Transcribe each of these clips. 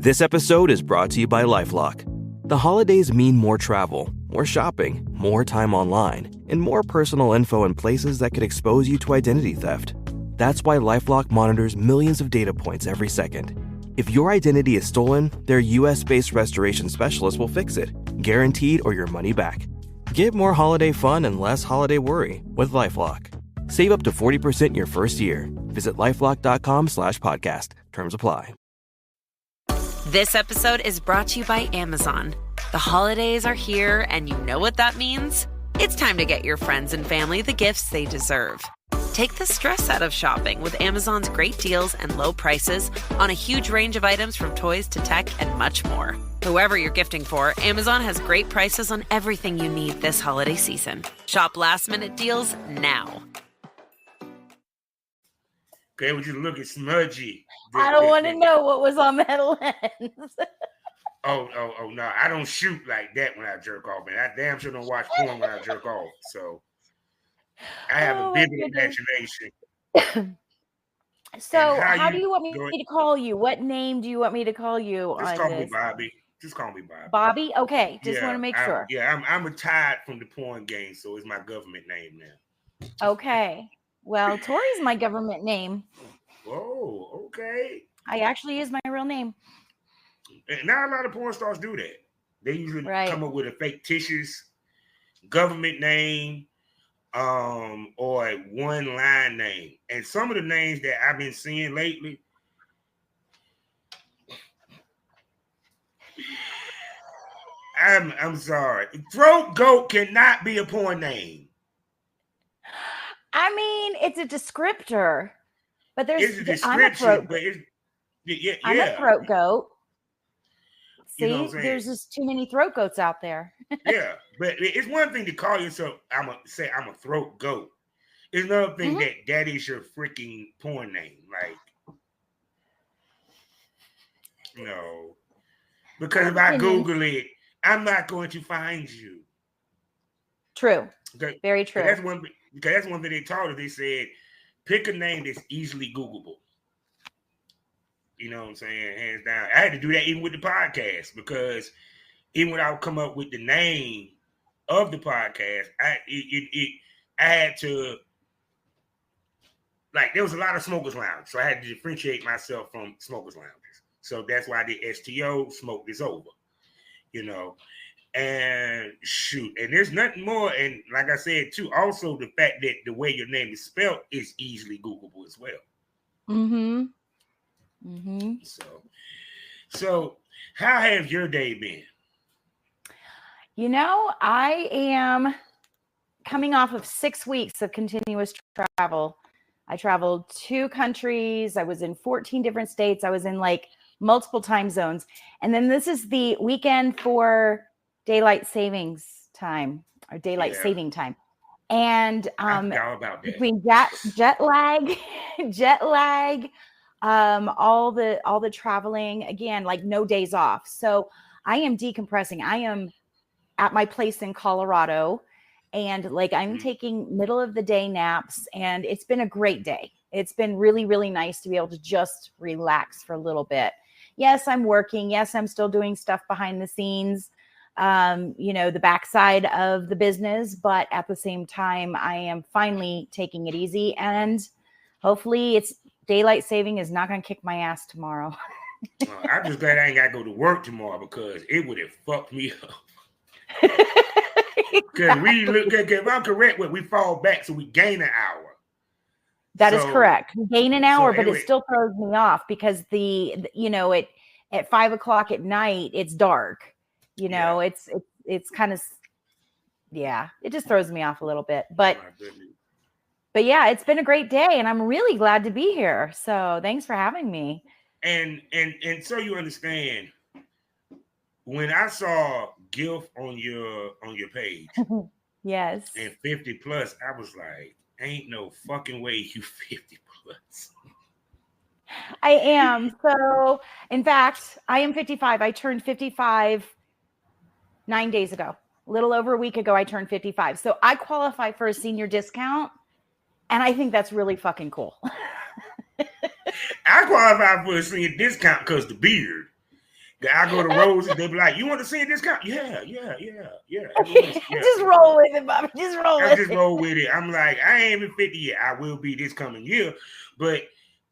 This episode is brought to you by LifeLock. The holidays mean more travel, more shopping, more time online, and more personal info in places that could expose you to identity theft. That's why LifeLock monitors millions of data points every second. If your identity is stolen, their US-based restoration specialist will fix it, guaranteed or your money back. Get more holiday fun and less holiday worry with LifeLock. Save up to 40% your first year. Visit LifeLock.com/podcast. Terms apply. This episode is brought to you by Amazon. The holidays are here, and you know what that means. It's time to get your friends and family the gifts they deserve. Take the stress out of shopping with Amazon's great deals and low prices on a huge range of items from toys to tech and much more. Whoever you're gifting for, Amazon has great prices on everything you need this holiday season. Shop last-minute deals now. Okay, would you look at smudgy? I don't want to know what was on that lens. Oh, no. I don't shoot like that when I jerk off, man. I damn sure don't watch porn when I jerk off. So I have a vivid imagination. So how do you want me to call you? What name do you want me to call you? Just call me Bobby. Just call me Bobby. Bobby? Okay. Just want to make sure. I'm retired from the porn game, so it's my government name now. Okay. Well, Torrey's my government name. Oh, okay. I actually use my real name. And now a lot of porn stars do that. They usually come up with a fictitious government name, or a one-line name. And some of the names that I've been seeing lately, I'm sorry. Throat goat cannot be a porn name. I mean, it's a descriptor, but it's a description, I'm a throat goat. See, you know what I'm there's just too many throat goats out there. Yeah, but it's one thing to call yourself, I'm a throat goat. It's another thing that is your freaking porn name. Like, no. Because if I Google it, I'm not going to find you. True. Okay. Very true. Because that's one thing they taught us. They said, pick a name that's easily Googleable. You know what I'm saying? Hands down. I had to do that even with the podcast, because even when I would come up with the name of the podcast, I had to, like, there was a lot of smokers lounge, so I had to differentiate myself from smokers lounges. So that's why I did STO, Smoke Is Over, you know. And shoot, and there's nothing more. And like I said, too, also the fact that the way your name is spelled is easily Googleable as well. So how has your day been? You know, I am coming off of 6 weeks of continuous travel. I traveled 2 countries. I was in 14 different states. I was in like multiple time zones. And then this is the weekend for daylight savings time, or daylight saving time. And between jet lag, all the traveling, again, like no days off. So I am decompressing. I am at my place in Colorado, and like I'm taking middle of the day naps, and it's been a great day. It's been really, really nice to be able to just relax for a little bit. Yes, I'm working. Yes, I'm still doing stuff behind the scenes, the backside of the business, but at the same time, I am finally taking it easy, and hopefully it's daylight saving is not going to kick my ass tomorrow. I'm just glad I ain't got to go to work tomorrow, because it would have fucked me up. Because if I'm correct, we fall back, so we gain an hour. That is correct. We gain an hour, but it still throws me off, because at 5 o'clock at night, it's dark. It's kind of, it just throws me off a little bit. But yeah, it's been a great day, and I'm really glad to be here. So thanks for having me. And so you understand, when I saw GIF on your page, yes, and 50 plus, I was like, ain't no fucking way you 50 plus. I am. So in fact, I am 55. I turned 55 9 days ago. A little over a week ago, I turned 55. So I qualify for a senior discount, and I think that's really fucking cool. I qualify for a senior discount because the beard. I go to Rose and they be like, "You want to see this count?" Yeah. Just roll with it, Bobby. Just roll with it. Roll with it. I'm like, I ain't even 50 yet. I will be this coming year, but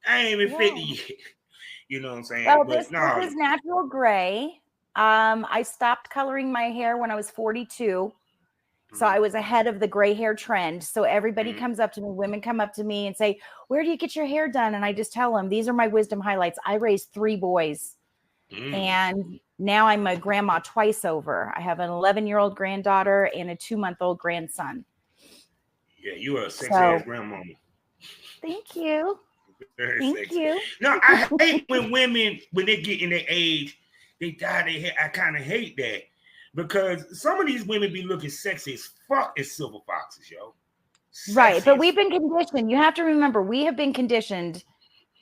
I ain't even 50 yet. You know what I'm saying? Well, but this is natural gray. I stopped coloring my hair when I was 42. So I was ahead of the gray hair trend. So everybody comes up to me, women come up to me and say, "Where do you get your hair done?" And I just tell them, these are my wisdom highlights. I raised 3 boys. And now I'm a grandma twice over. I have an 11-year-old granddaughter and a 2-month-old grandson. Yeah, you are a sexy-ass grandmama. Thank you. Very Thank sexy. you. No, I hate when women, when they get in their age, they dye their hair. I kind of hate that. Because some of these women be looking sexy as fuck as silver foxes, yo. Sexy right. But we've been conditioned. You have to remember, we have been conditioned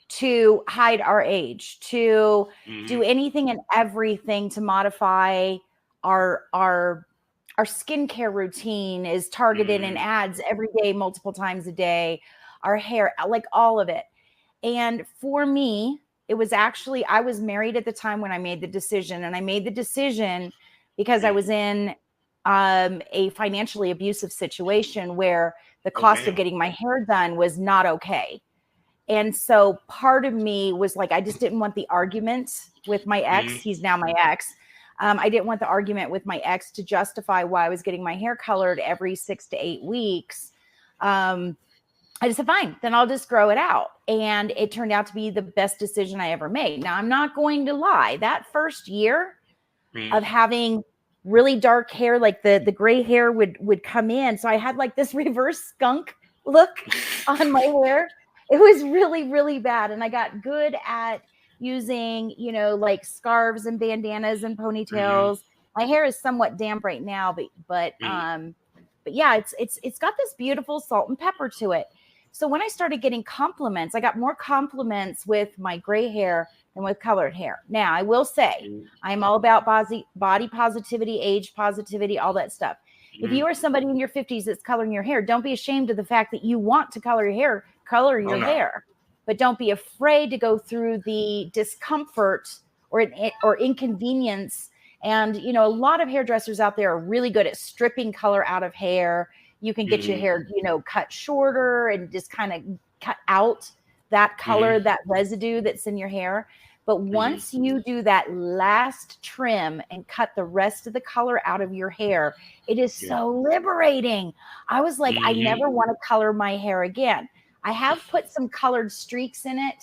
to hide our age, to do anything and everything to modify our skincare routine is targeted in ads every day, multiple times a day, our hair, like all of it. And for me, it was actually, I was married at the time when I made the decision, and I made the decision because I was in a financially abusive situation where the cost of getting my hair done was not okay. And so part of me was like, I just didn't want the argument with my ex. He's now my ex. I didn't want the argument with my ex to justify why I was getting my hair colored every 6 to 8 weeks. I just said, fine, then I'll just grow it out. And it turned out to be the best decision I ever made. Now, I'm not going to lie. That first year of having really dark hair, like the gray hair would come in. So I had like this reverse skunk look on my hair. It was really, really bad. And I got good at using, like scarves and bandanas and ponytails. My hair is somewhat damp right now, but yeah, it's got this beautiful salt and pepper to it. So when I started getting compliments, I got more compliments with my gray hair than with colored hair. Now, I will say I'm all about body positivity, age positivity, all that stuff. If you are somebody in your 50s that's coloring your hair, don't be ashamed of the fact that you want to color your hair, hair. But don't be afraid to go through the discomfort or inconvenience. And, a lot of hairdressers out there are really good at stripping color out of hair. You can get your hair, cut shorter and just kind of cut out that color, that residue that's in your hair. But once you do that last trim and cut the rest of the color out of your hair, it is so liberating. I was like, I never want to color my hair again. I have put some colored streaks in it.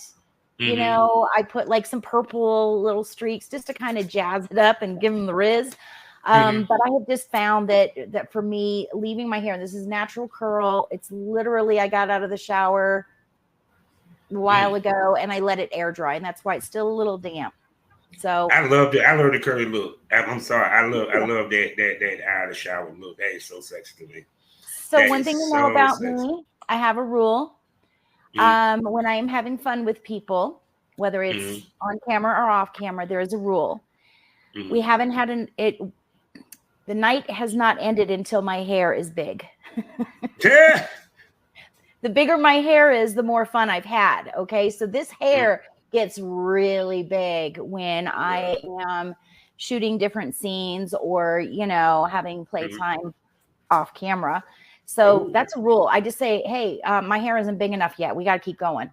I put like some purple little streaks just to kind of jazz it up and give them the riz. But I have just found that for me, leaving my hair, this is natural curl. It's literally, I got out of the shower a while ago and I let it air dry, and that's why it's still a little damp. So I love the curly look. I'm sorry. I love that out of the shower look. That is so sexy to me. So that one thing you know about me, I have a rule. When I am having fun with people, whether it's on camera or off camera, there is a rule. We haven't had the night has not ended until my hair is big. The bigger my hair is, the more fun I've had. Okay. So this hair gets really big when I am shooting different scenes or, having playtime off camera. So that's a rule. I just say, hey, my hair isn't big enough yet. We got to keep going.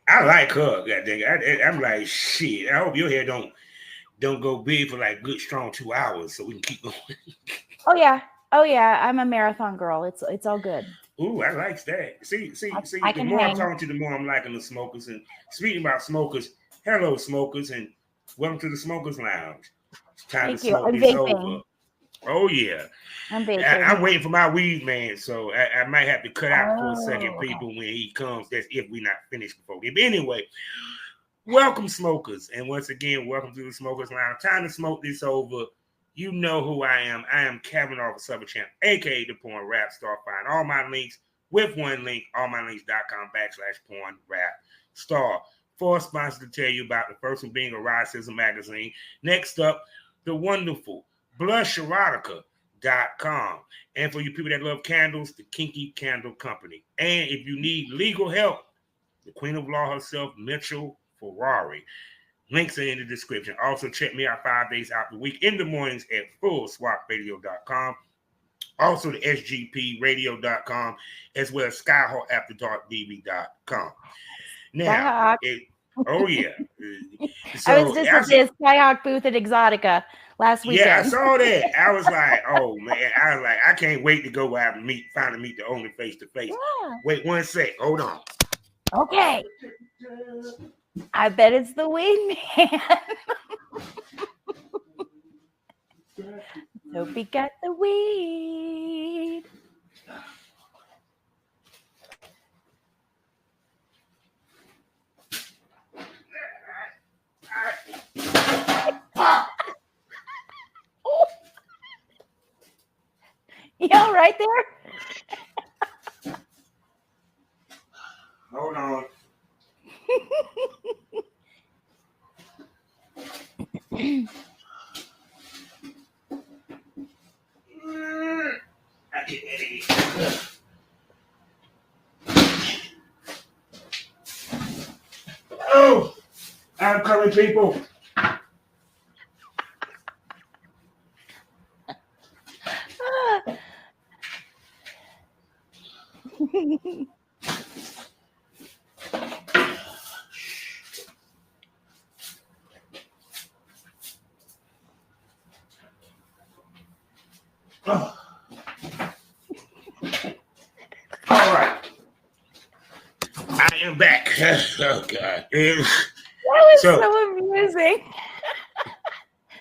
I like her. I'm like, shit. I hope your hair don't go big for like good strong 2 hours so we can keep going. Oh yeah. I'm a marathon girl. It's all good. Ooh, I like that. See, the more I'm talking to you, the more I'm liking the smokers. And speaking about smokers, hello smokers, and welcome to the Smokers Lounge. It's time to smoke this over. Oh yeah. I'm waiting for my weed man, so I might have to cut out for a second, people, when he comes. That's if we're not finished before him. Anyway, welcome smokers, and once again, welcome to the Smokers Lounge. Time to smoke this over. You know who I am. I am Kavanaugh the Summer Champ, aka the Porn Rap Star. Find all my links with one link, allmylinks.com/Porn Rap Star. 4 sponsors to tell you about. The first one being Eroticism Magazine. Next up, the wonderful blusherotica.com. And for you people that love candles, the Kinky Candle Company. And if you need legal help, the Queen of Law herself, Mitchell Ferrari. Links are in the description. Also, check me out 5 days out the week in the mornings at fullswapradio.com. Also, the sgpradio.com, as well as skyhawkafterdarkdb.com. Now, oh yeah. So I was just at the Skyhawk booth at Exotica last weekend. Yeah, I saw that. I was like, oh man, I can't wait to go out and finally meet the owner face to face. Wait 1 sec, hold on. Okay. I bet it's the wingman. Hope he got the weed. You all right there? Hold on. Oh, I'm coming, people. Oh. All right. I am back. Oh, God. That was so amusing.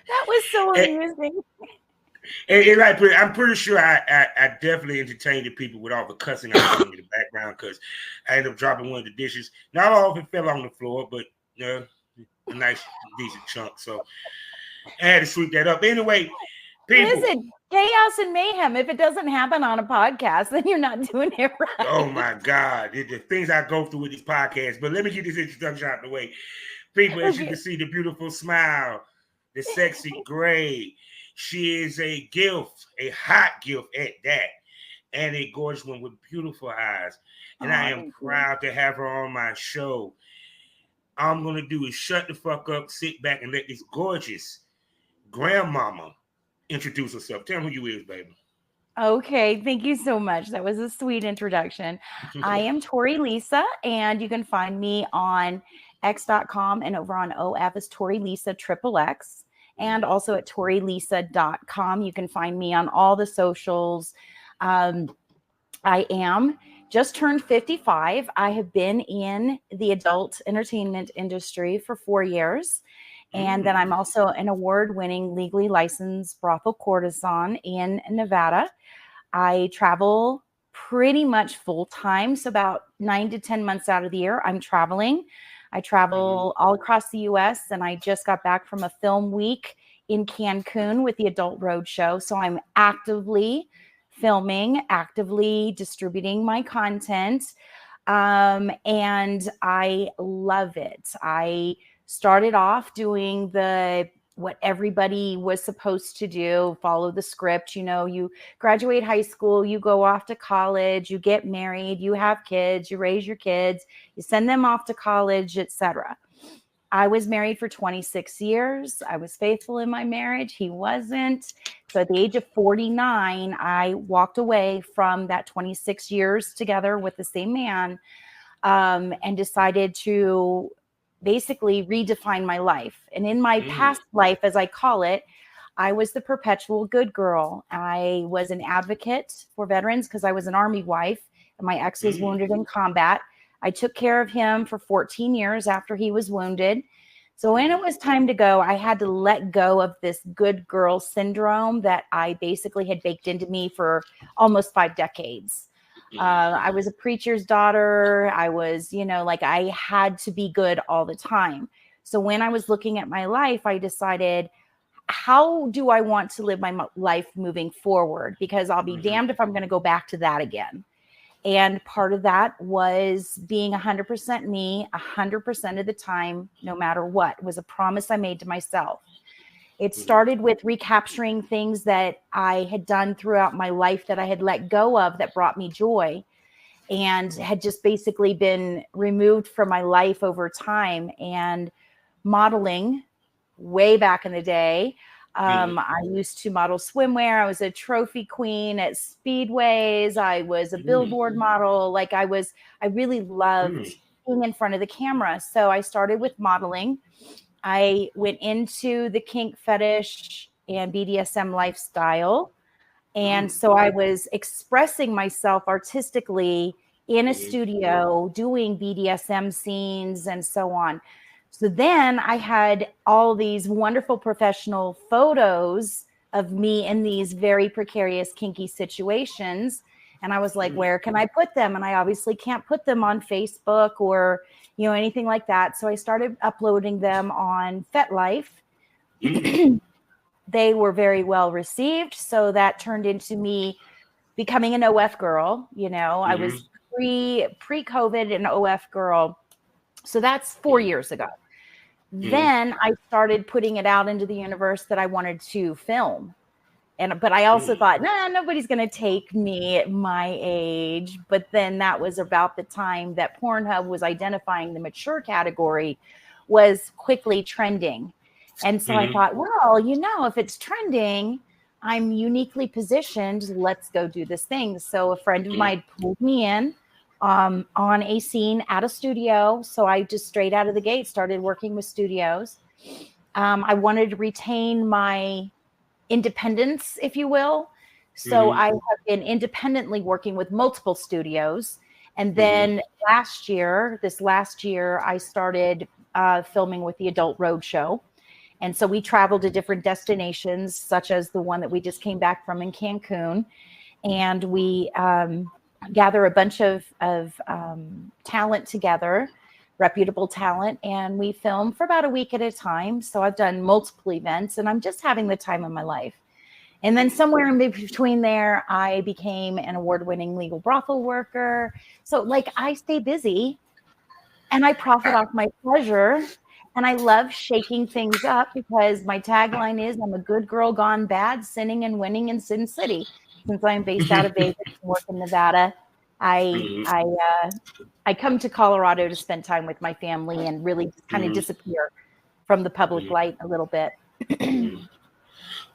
That was so amusing. I'm pretty sure I definitely entertained the people with all the cussing I was in the background because I ended up dropping one of the dishes. Not all of it fell on the floor, but a nice, decent chunk. So I had to sweep that up. Anyway, people. Listen, chaos and mayhem. If it doesn't happen on a podcast, then you're not doing it right. Oh, my God. The things I go through with these podcasts. But let me get this introduction out of the way. People, as you can see, the beautiful smile, the sexy gray. She is a gift, a hot gift at that, and a gorgeous one with beautiful eyes. And I am proud to have her on my show. All I'm going to do is shut the fuck up, sit back, and let this gorgeous grandmama introduce herself. Tell me who you is, baby. Okay, thank you so much. That was a sweet introduction. I am Torrey Lisa, and you can find me on x.com and over on OF is Torrey Lisa XXX. And also at torreylisa.com. You can find me on all the socials. I am just turned 55. I have been in the adult entertainment industry for 4 years. And then I'm also an award-winning legally licensed brothel courtesan in Nevada. I travel pretty much full-time. So about 9 to 10 months out of the year, I'm traveling. I travel all across the U.S. and I just got back from a film week in Cancun with the Adult Roadshow. So I'm actively filming, actively distributing my content, and I love it. I started off doing what everybody was supposed to do, follow the script. You know, you graduate high school, you go off to college, you get married, you have kids, you raise your kids, you send them off to college, etc. I was married for 26 years. I was faithful in my marriage. He wasn't. So at the age of 49, I walked away from that 26 years together with the same man, and decided to basically redefine my life. And in my past life, as I call it, I was the perpetual good girl. I was an advocate for veterans because I was an Army wife and my ex was wounded in combat. I took care of him for 14 years after he was wounded. So when it was time to go, I had to let go of this good girl syndrome that I basically had baked into me for almost 5 decades. I was a preacher's daughter. I was, I had to be good all the time. So when I was looking at my life, I decided, how do I want to live my life moving forward? Because I'll be damned if I'm going to go back to that again. And part of that was being 100% me, 100% of the time, no matter what. It was a promise I made to myself. It started with recapturing things that I had done throughout my life that I had let go of that brought me joy and had just basically been removed from my life over time. And modeling way back in the day. I used to model swimwear. I was a trophy queen at speedways. I was a billboard model. Like I really loved being in front of the camera. So I started with modeling. I went into the kink fetish and BDSM lifestyle. And so I was expressing myself artistically in a studio, doing BDSM scenes and so on. So then I had all these wonderful professional photos of me in these very precarious, kinky situations. And I was like, where can I put them? And I obviously can't put them on Facebook or, anything like that. So I started uploading them on FetLife. They were very well received. So that turned into me becoming an OF girl. I was pre-COVID an OF girl. So that's 4 years ago. Then I started putting it out into the universe that I wanted to film. But I also thought, nobody's going to take me at my age. But then that was about the time that Pornhub was identifying the mature category was quickly trending. And so I thought, well, if it's trending, I'm uniquely positioned. Let's go do this thing. So a friend of mine pulled me in on a scene at a studio. So I just straight out of the gate started working with studios. I wanted to retain my independence, if you will. So I have been independently working with multiple studios. And then this last year, I started filming with the Adult Roadshow. And so we traveled to different destinations, such as the one that we just came back from in Cancun. And we gather a bunch of talent together, reputable talent, and we film for about a week at a time. So I've done multiple events, and I'm just having the time of my life. And then somewhere in between there, I became an award-winning legal brothel worker. So I stay busy, and I profit off my pleasure. And I love shaking things up because my tagline is I'm a good girl gone bad, sinning and winning in Sin City. Since I'm based out of Vegas and work in Nevada, I come to Colorado to spend time with my family and really kind of disappear from the public light a little bit.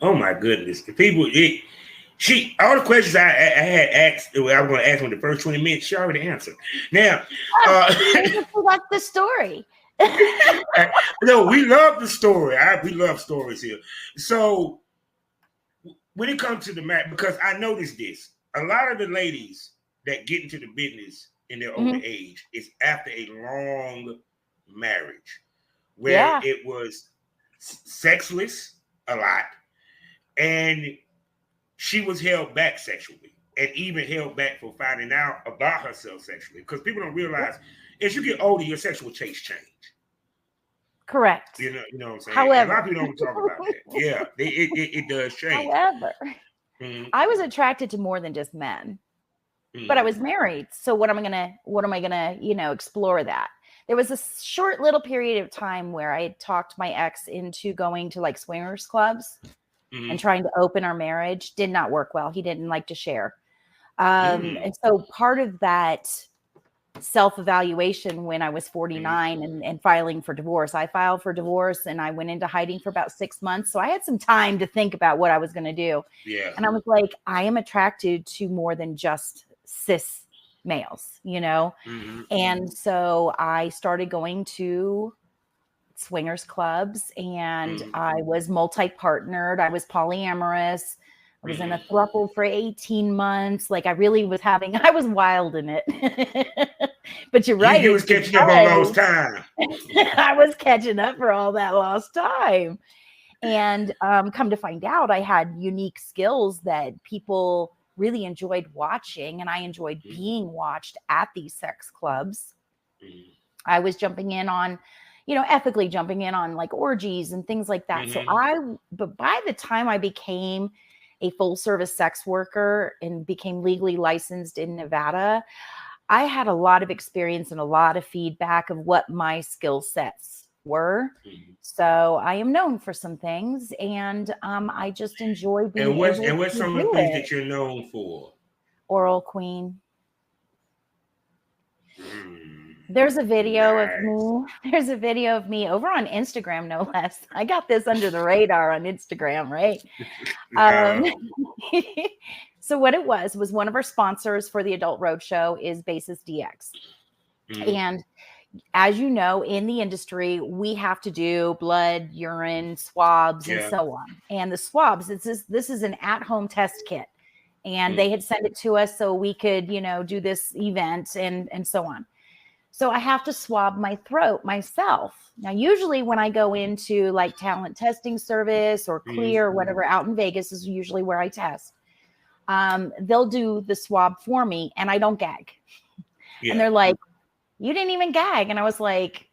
Oh my goodness. The people, all the questions I had asked, I was going to ask in the first 20 minutes, she already answered. Now, that's the story. No, we love the story. We love stories here. So when it comes to the mat, because I noticed this, a lot of the ladies that get into the business in their older age is after a long marriage where it was sexless a lot, and she was held back sexually and even held back for finding out about herself sexually, because people don't realize as you get older, your sexual tastes change. Correct. You know what I'm saying? However, a lot of people don't talk about that. Yeah, it does change. However, I was attracted to more than just men, but I was married. So what am I gonna, explore that? There was a short little period of time where I had talked my ex into going to swingers clubs and trying to open our marriage. Did not work well. He didn't like to share. And so part of that self-evaluation when I was 49 and filing for divorce, I filed for divorce and I went into hiding for about 6 months. So I had some time to think about what I was going to do. Yeah. And I was like, I am attracted to more than just cis males, And so I started going to swingers clubs and I was multi-partnered. I was polyamorous. I was in a throuple for 18 months. I really was I was wild in it. But you're right. You was catching up on lost time. I was catching up for all that lost time. And come to find out, I had unique skills that people really enjoyed watching. And I enjoyed being watched at these sex clubs. I was jumping in on, ethically jumping in on orgies and things like that. But by the time I became a full service sex worker and became legally licensed in Nevada, I had a lot of experience and a lot of feedback of what my skill sets were. So I am known for some things, and I just enjoy being able to do it. And what's some of the things that you're known for? Oral queen. There's a video of Nice. me. There's a video of me over on Instagram, no less. I got this under the radar on Instagram, right? Um, so what it was one of our sponsors for the Adult Roadshow is Basis DX. And as you know, in the industry, we have to do blood, urine, swabs, and so on. And the swabs, this is an at-home test kit. And they had sent it to us so we could, do this event and so on. So I have to swab my throat myself. Now, usually when I go into like talent testing service or Clear or whatever out in Vegas is usually where I test. They'll do the swab for me and I don't gag. And they're like, you didn't even gag. And I was like,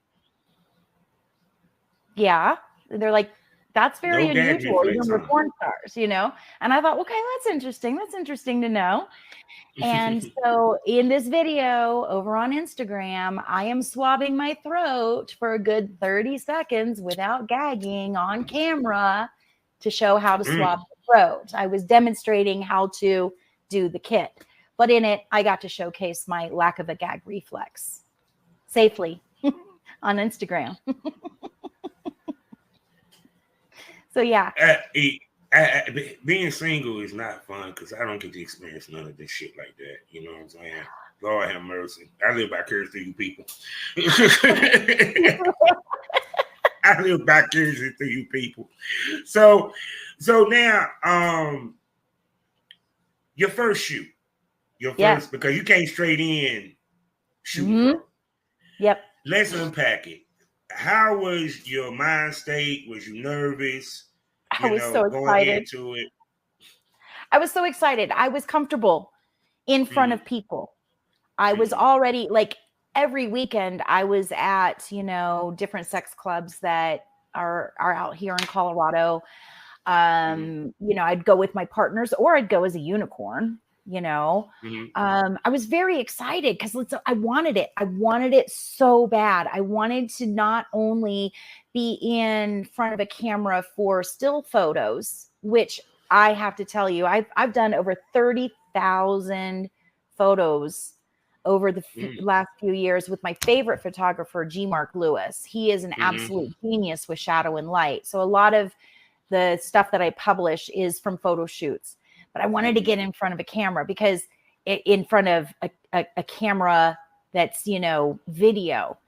yeah. They're like, that's very unusual, even for porn stars, And I thought, okay, that's interesting. That's interesting to know. And so in this video over on Instagram, I am swabbing my throat for a good 30 seconds without gagging on camera to show how to swab the throat. I was demonstrating how to do the kit, but in it, I got to showcase my lack of a gag reflex safely on Instagram. So yeah. Being single is not fun because I don't get to experience none of this shit like that. You know what I'm saying? Lord have mercy. I live vicariously through you people. I live vicariously through you people. So now, your first shoot, because you came straight in shooting. Yep. Let's unpack it. How was your mind state? Was you nervous? I was so excited. Into it? I was so excited. I was comfortable in front of people. I was already like every weekend I was at, different sex clubs that are out here in Colorado. I'd go with my partners or I'd go as a unicorn. I was very excited because I wanted it. I wanted it so bad. I wanted to not only be in front of a camera for still photos, which I have to tell you, I've done over 30,000 photos over the last few years with my favorite photographer, G. Mark Lewis. He is an absolute genius with shadow and light. So a lot of the stuff that I publish is from photo shoots. But I wanted to get in front of a camera because in front of a camera that's, video,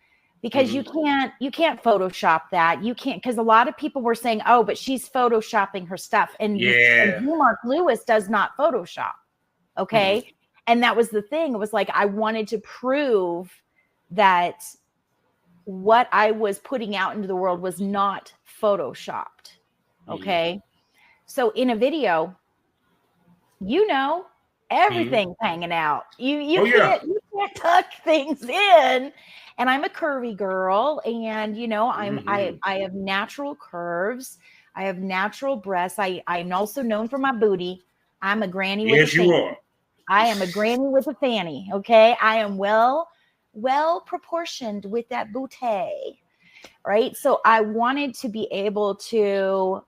because you can't Photoshop that. You can't, because a lot of people were saying, oh, but she's Photoshopping her stuff. And Mark Lewis does not Photoshop. Okay. And that was the thing. It was like, I wanted to prove that what I was putting out into the world was not Photoshopped. Okay. So in a video, everything's hanging out. You can't tuck things in. And I'm a curvy girl, and I have natural curves. I have natural breasts. I'm also known for my booty. I'm a granny with a fanny. Yes, you are. I am a granny with a fanny. Okay, I am well proportioned with that booty. Right. So I wanted to be able to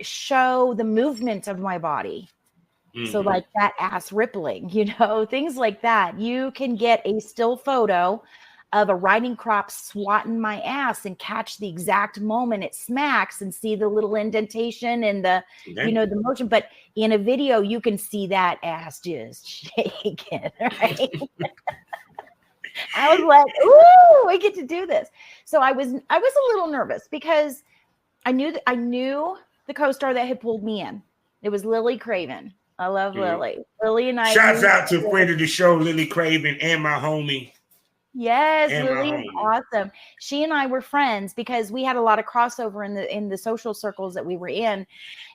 show the movement of my body. So like that ass rippling, things like that. You can get a still photo of a riding crop swatting my ass and catch the exact moment it smacks and see the little indentation and the, the motion. But in a video, you can see that ass just shaking, right? I was like, ooh, I get to do this. So I was a little nervous because I knew the co-star that had pulled me in. It was Lily Craven. I love Lily. Lily and I. Shouts out to friend of the show, Lily Craven, and my homie. Yes, Lily is awesome. She and I were friends because we had a lot of crossover in the social circles that we were in.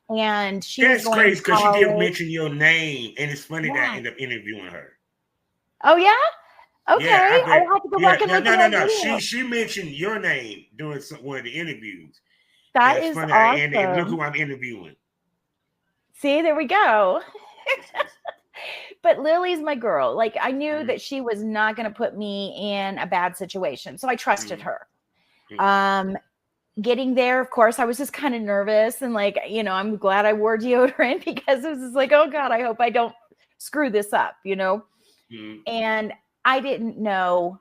And that's crazy because she did mention your name, and it's funny that I ended up interviewing her. Oh yeah. Okay, I have to go back and look at that video. She mentioned your name during one of the interviews. That is funny. Awesome. And look who I'm interviewing. See, there we go. But Lily's my girl. Like I knew that she was not going to put me in a bad situation. So I trusted her. Getting there, of course, I was just kind of nervous and like, I'm glad I wore deodorant because it was just like, oh God, I hope I don't screw this up, And I didn't know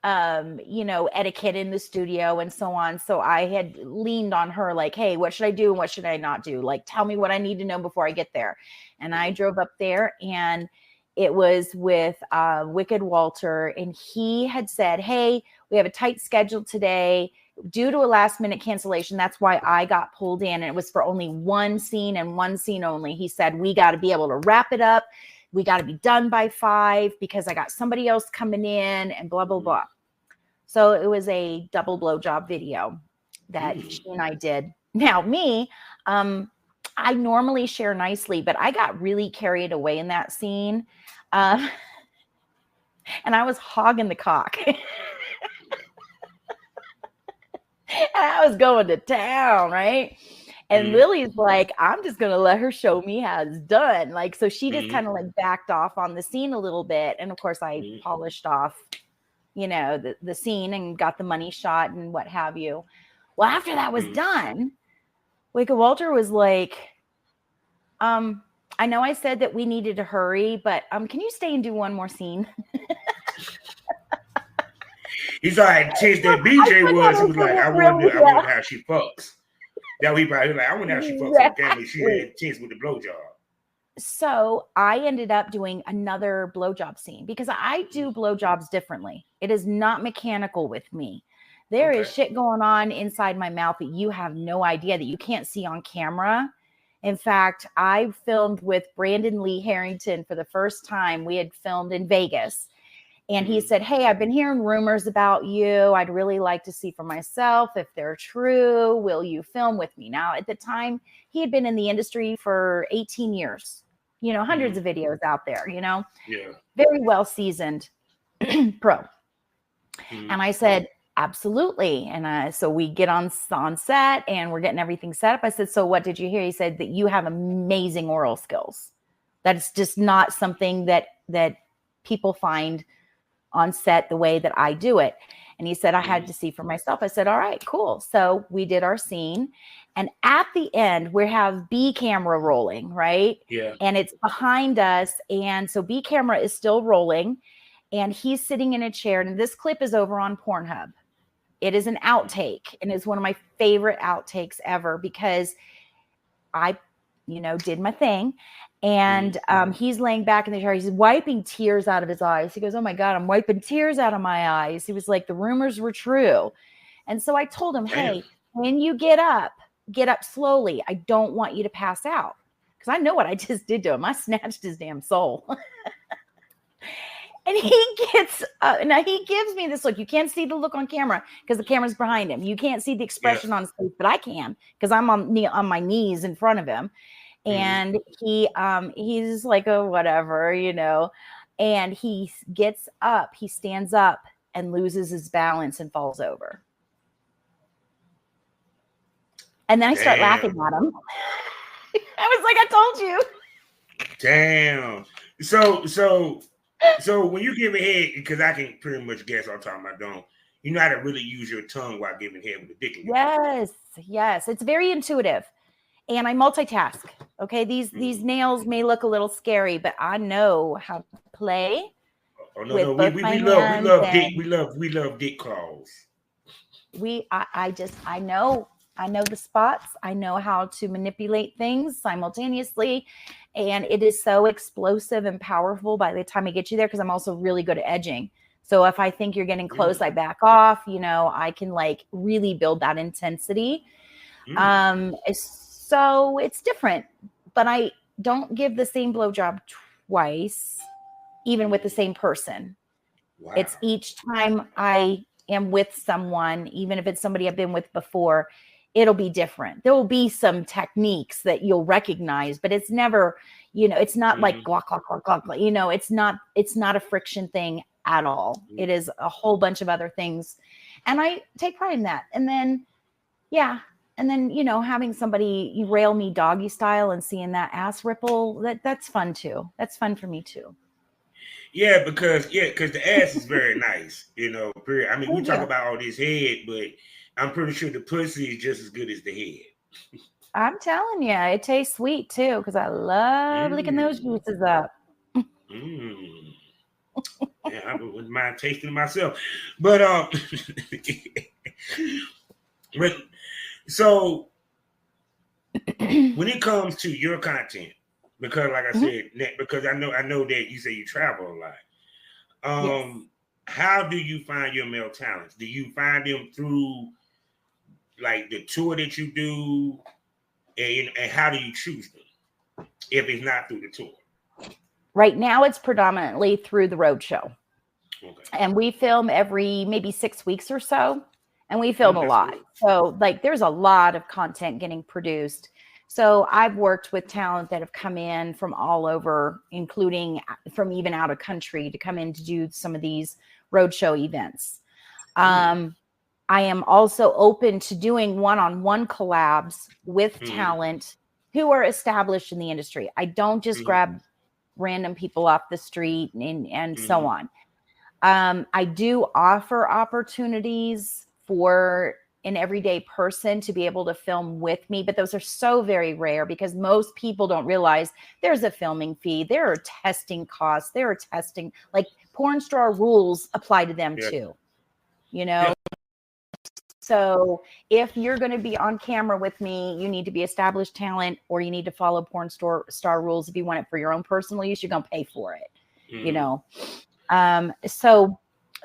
etiquette in the studio and so on. So I had leaned on her like, hey, what should I do and what should I not do? Like, tell me what I need to know before I get there. And I drove up there, and it was with Wicked Walter, and he had said, hey, we have a tight schedule today due to a last minute cancellation. That's why I got pulled in, and it was for only one scene and one scene only. He said, we got to be able to wrap it up. We got to be done by 5 because I got somebody else coming in and blah, blah, blah. So it was a double blowjob video that she and I did. Now me, I normally share nicely, but I got really carried away in that scene. And I was hogging the cock. And I was going to town, right? And Lily's like, I'm just going to let her show me how it's done. Like, so she just kind of like backed off on the scene a little bit. And of course I polished off, the scene and got the money shot and what have you. Well, after that was done, Wicked Walter was like, I know I said that we needed to hurry, but can you stay and do one more scene? He's like, tense that BJ was. He was like, I wonder how she fucks. That he probably like, I wonder how she fucks on camera. She had intense with the blowjob. So I ended up doing another blowjob scene because I do blowjobs differently. It is not mechanical with me. There is shit going on inside my mouth that you have no idea, that you can't see on camera. In fact, I filmed with Brandon Lee Harrington for the first time. We had filmed in Vegas. And he said, hey, I've been hearing rumors about you. I'd really like to see for myself if they're true. Will you film with me? Now, at the time, he had been in the industry for 18 years, hundreds of videos out there, very well seasoned pro. And I said, absolutely. And so we get on set and we're getting everything set up. I said, so what did you hear? He said that you have amazing oral skills. That's just not something that people find on set the way that I do it. And he said, I had to see for myself. I said, all right, cool. So we did our scene. And at the end, we have B camera rolling, right? Yeah. And it's behind us. And so B camera is still rolling. And he's sitting in a chair. And this clip is over on Pornhub. It is an outtake. And it's one of my favorite outtakes ever because I, did my thing. And he's laying back in the chair. He's wiping tears out of his eyes. He goes, oh my God, I'm wiping tears out of my eyes. He was like, the rumors were true. And so I told him, hey, when you get up slowly. I don't want you to pass out. Because I know what I just did to him. I snatched his damn soul. And he gets now he gives me this look. You can't see the look on camera because the camera's behind him. You can't see the expression on his face, but I can because I'm on my knees in front of him. And he's like, oh, whatever, and he gets up, he stands up and loses his balance and falls over. And then I start laughing at him. I was like, I told you. Damn. So when you give a head, because I can pretty much guess all the time I don't, you know how to really use your tongue while giving head with a dick in your mouth. Yes. It's very intuitive. And I multitask. Okay, these nails may look a little scary, but I know how to play. Oh no, we love dick claws. I know the spots. I know how to manipulate things simultaneously, and it is so explosive and powerful by the time I get you there because I'm also really good at edging. So if I think you're getting close, I back off. I can like really build that intensity. So it's different, but I don't give the same blowjob twice, even with the same person. Wow. It's each time I am with someone, even if it's somebody I've been with before, it'll be different. There will be some techniques that you'll recognize, but it's never, it's not like glock, glock, glock, glock. It's not a friction thing at all. It is a whole bunch of other things. And I take pride in that. And then, and then, having somebody rail me doggy style and seeing that ass ripple, that's fun too. That's fun for me too. Yeah, because the ass is very nice, period. I mean, we talk about all this head, but I'm pretty sure the pussy is just as good as the head. I'm telling you, it tastes sweet too, because I love licking those juices up. Yeah, I wouldn't mind tasting it myself. But but so when it comes to your content, because like I said, because I know that you say you travel a lot. Yes. How do you find your male talents? Do you find them through like the tour that you do, and how do you choose them if it's not through the tour? Right now, it's predominantly through the road show. Okay. And we film every maybe 6 weeks or so. And we film a lot. Good. So like there's a lot of content getting produced. So I've worked with talent that have come in from all over, including from even out of country, to come in to do some of these roadshow events. I am also open to doing one-on-one collabs with talent who are established in the industry. I don't just grab random people off the street and so on. I do offer opportunities for an everyday person to be able to film with me, but those are so very rare because most people don't realize there's a filming fee. There are testing costs. There are testing, like porn star rules apply to them too, you know? Yeah. So if you're going to be on camera with me, you need to be established talent, or you need to follow porn star rules. If you want it for your own personal use, you're going to pay for it, you know?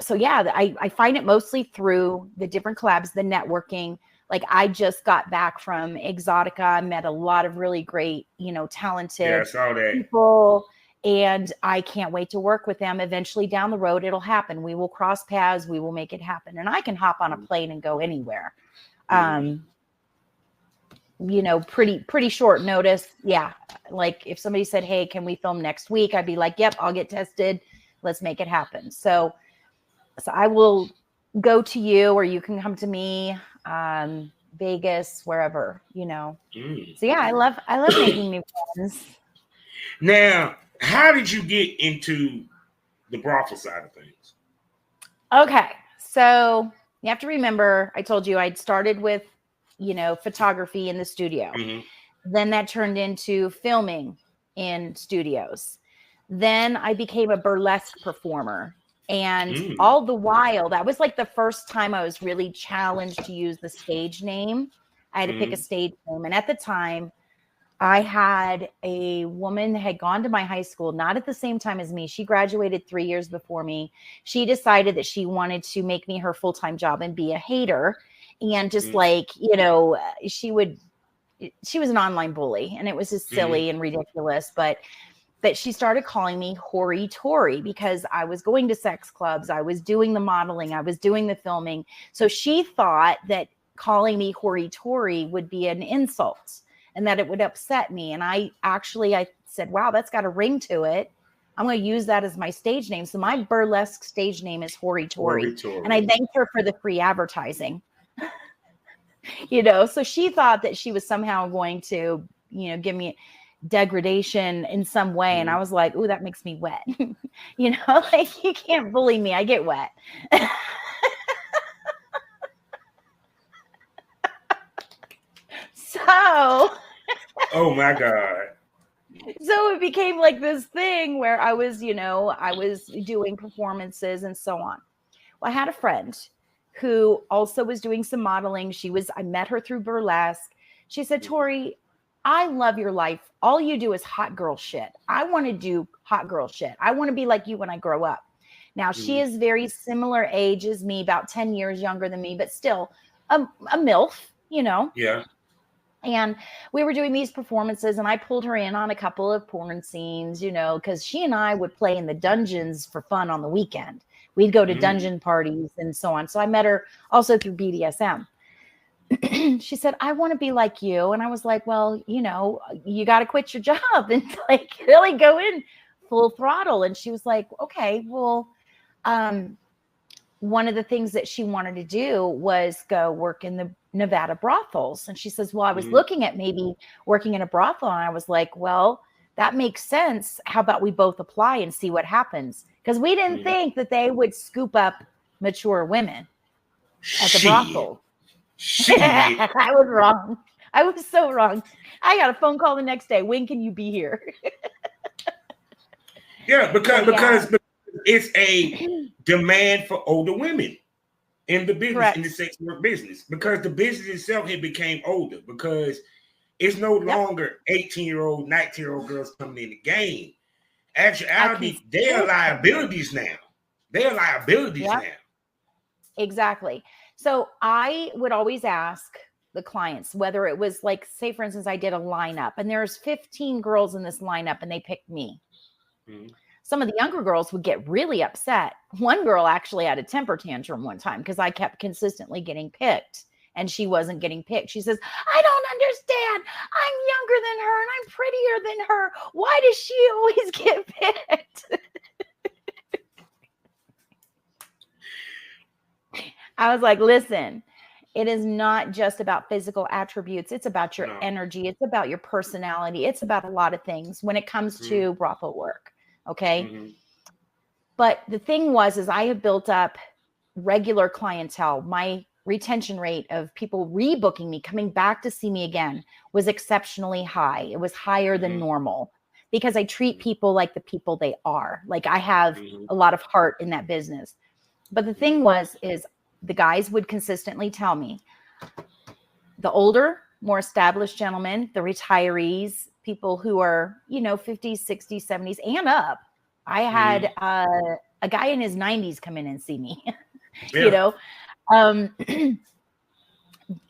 So yeah, I find it mostly through the different collabs, the networking. Like I just got back from Exotica, met a lot of really great, you know, talented people, and I can't wait to work with them. Eventually down the road, it'll happen. We will cross paths. We will make it happen. And I can hop on a plane and go anywhere. You know, pretty short notice. Yeah. Like if somebody said, hey, can we film next week? I'd be like, yep, I'll get tested. Let's make it happen. So I will go to you, or you can come to me, Vegas, wherever, you know. So yeah, I love making new friends. Now, how did you get into the brothel side of things? Okay. So you have to remember, I told you I'd started with, you know, photography in the studio. Then that turned into filming in studios. Then I became a burlesque performer. And all the while, that was like the first time I was really challenged to use the stage name. I had to pick a stage name. And at the time, I had a woman that had gone to my high school, not at the same time as me. She graduated 3 years before me. She decided that she wanted to make me her full-time job and be a hater. And just like, you know, she was an online bully, and it was just silly and ridiculous. But she started calling me Hoary Torrey because I was going to sex clubs. I was doing the modeling. I was doing the filming. So she thought that calling me Hoary Torrey would be an insult and that it would upset me. And I said, wow, that's got a ring to it. I'm going to use that as my stage name. So my burlesque stage name is Hoary Torrey. And I thanked her for the free advertising. You know, so she thought that she was somehow going to, you know, give me degradation in some way. And I was like, ooh, that makes me wet. You know, like you can't bully me. I get wet. So oh my God. So it became like this thing where I was doing performances and so on. Well, I had a friend who also was doing some modeling. I met her through burlesque. She said, Torrey, I love your life. All you do is hot girl shit. I want to do hot girl shit. I want to be like you when I grow up. Now, she is very similar age as me, about 10 years younger than me, but still a MILF, you know? Yeah. And we were doing these performances, and I pulled her in on a couple of porn scenes, you know, because she and I would play in the dungeons for fun on the weekend. We'd go to dungeon parties and so on. So I met her also through BDSM. She said, I want to be like you. And I was like, well, you know, you got to quit your job and like really go in full throttle. And she was like, okay, well, one of the things that she wanted to do was go work in the Nevada brothels. And she says, well, I was looking at maybe working in a brothel. And I was like, well, that makes sense. How about we both apply and see what happens? Because we didn't think that they would scoop up mature women at the brothel. I was wrong. I was so wrong. I got a phone call the next day. When can you be here? Yeah, because it's a demand for older women in the business, Correct. in the sex work business, because the business itself had became older, because it's no longer 18-year-old, 19-year-old girls coming in the game. Actually, they are liabilities now. They are liabilities now. Exactly. So I would always ask the clients, whether it was like, say, for instance, I did a lineup and there's 15 girls in this lineup and they picked me. Mm-hmm. Some of the younger girls would get really upset. One girl actually had a temper tantrum one time because I kept consistently getting picked and she wasn't getting picked. She says, I don't understand. I'm younger than her and I'm prettier than her. Why does she always get picked? I was like, listen, it is not just about physical attributes. It's about your energy. It's about your personality. It's about a lot of things when it comes to brothel work. Okay. Mm-hmm. But the thing is I have built up regular clientele. My retention rate of people rebooking me, coming back to see me again, was exceptionally high. It was higher than normal because I treat people like the people they are. Like I have a lot of heart in that business. But the thing is the guys would consistently tell me, the older, more established gentlemen, the retirees, people who are, 50s, 60s, 70s and up. I had a guy in his 90s come in and see me,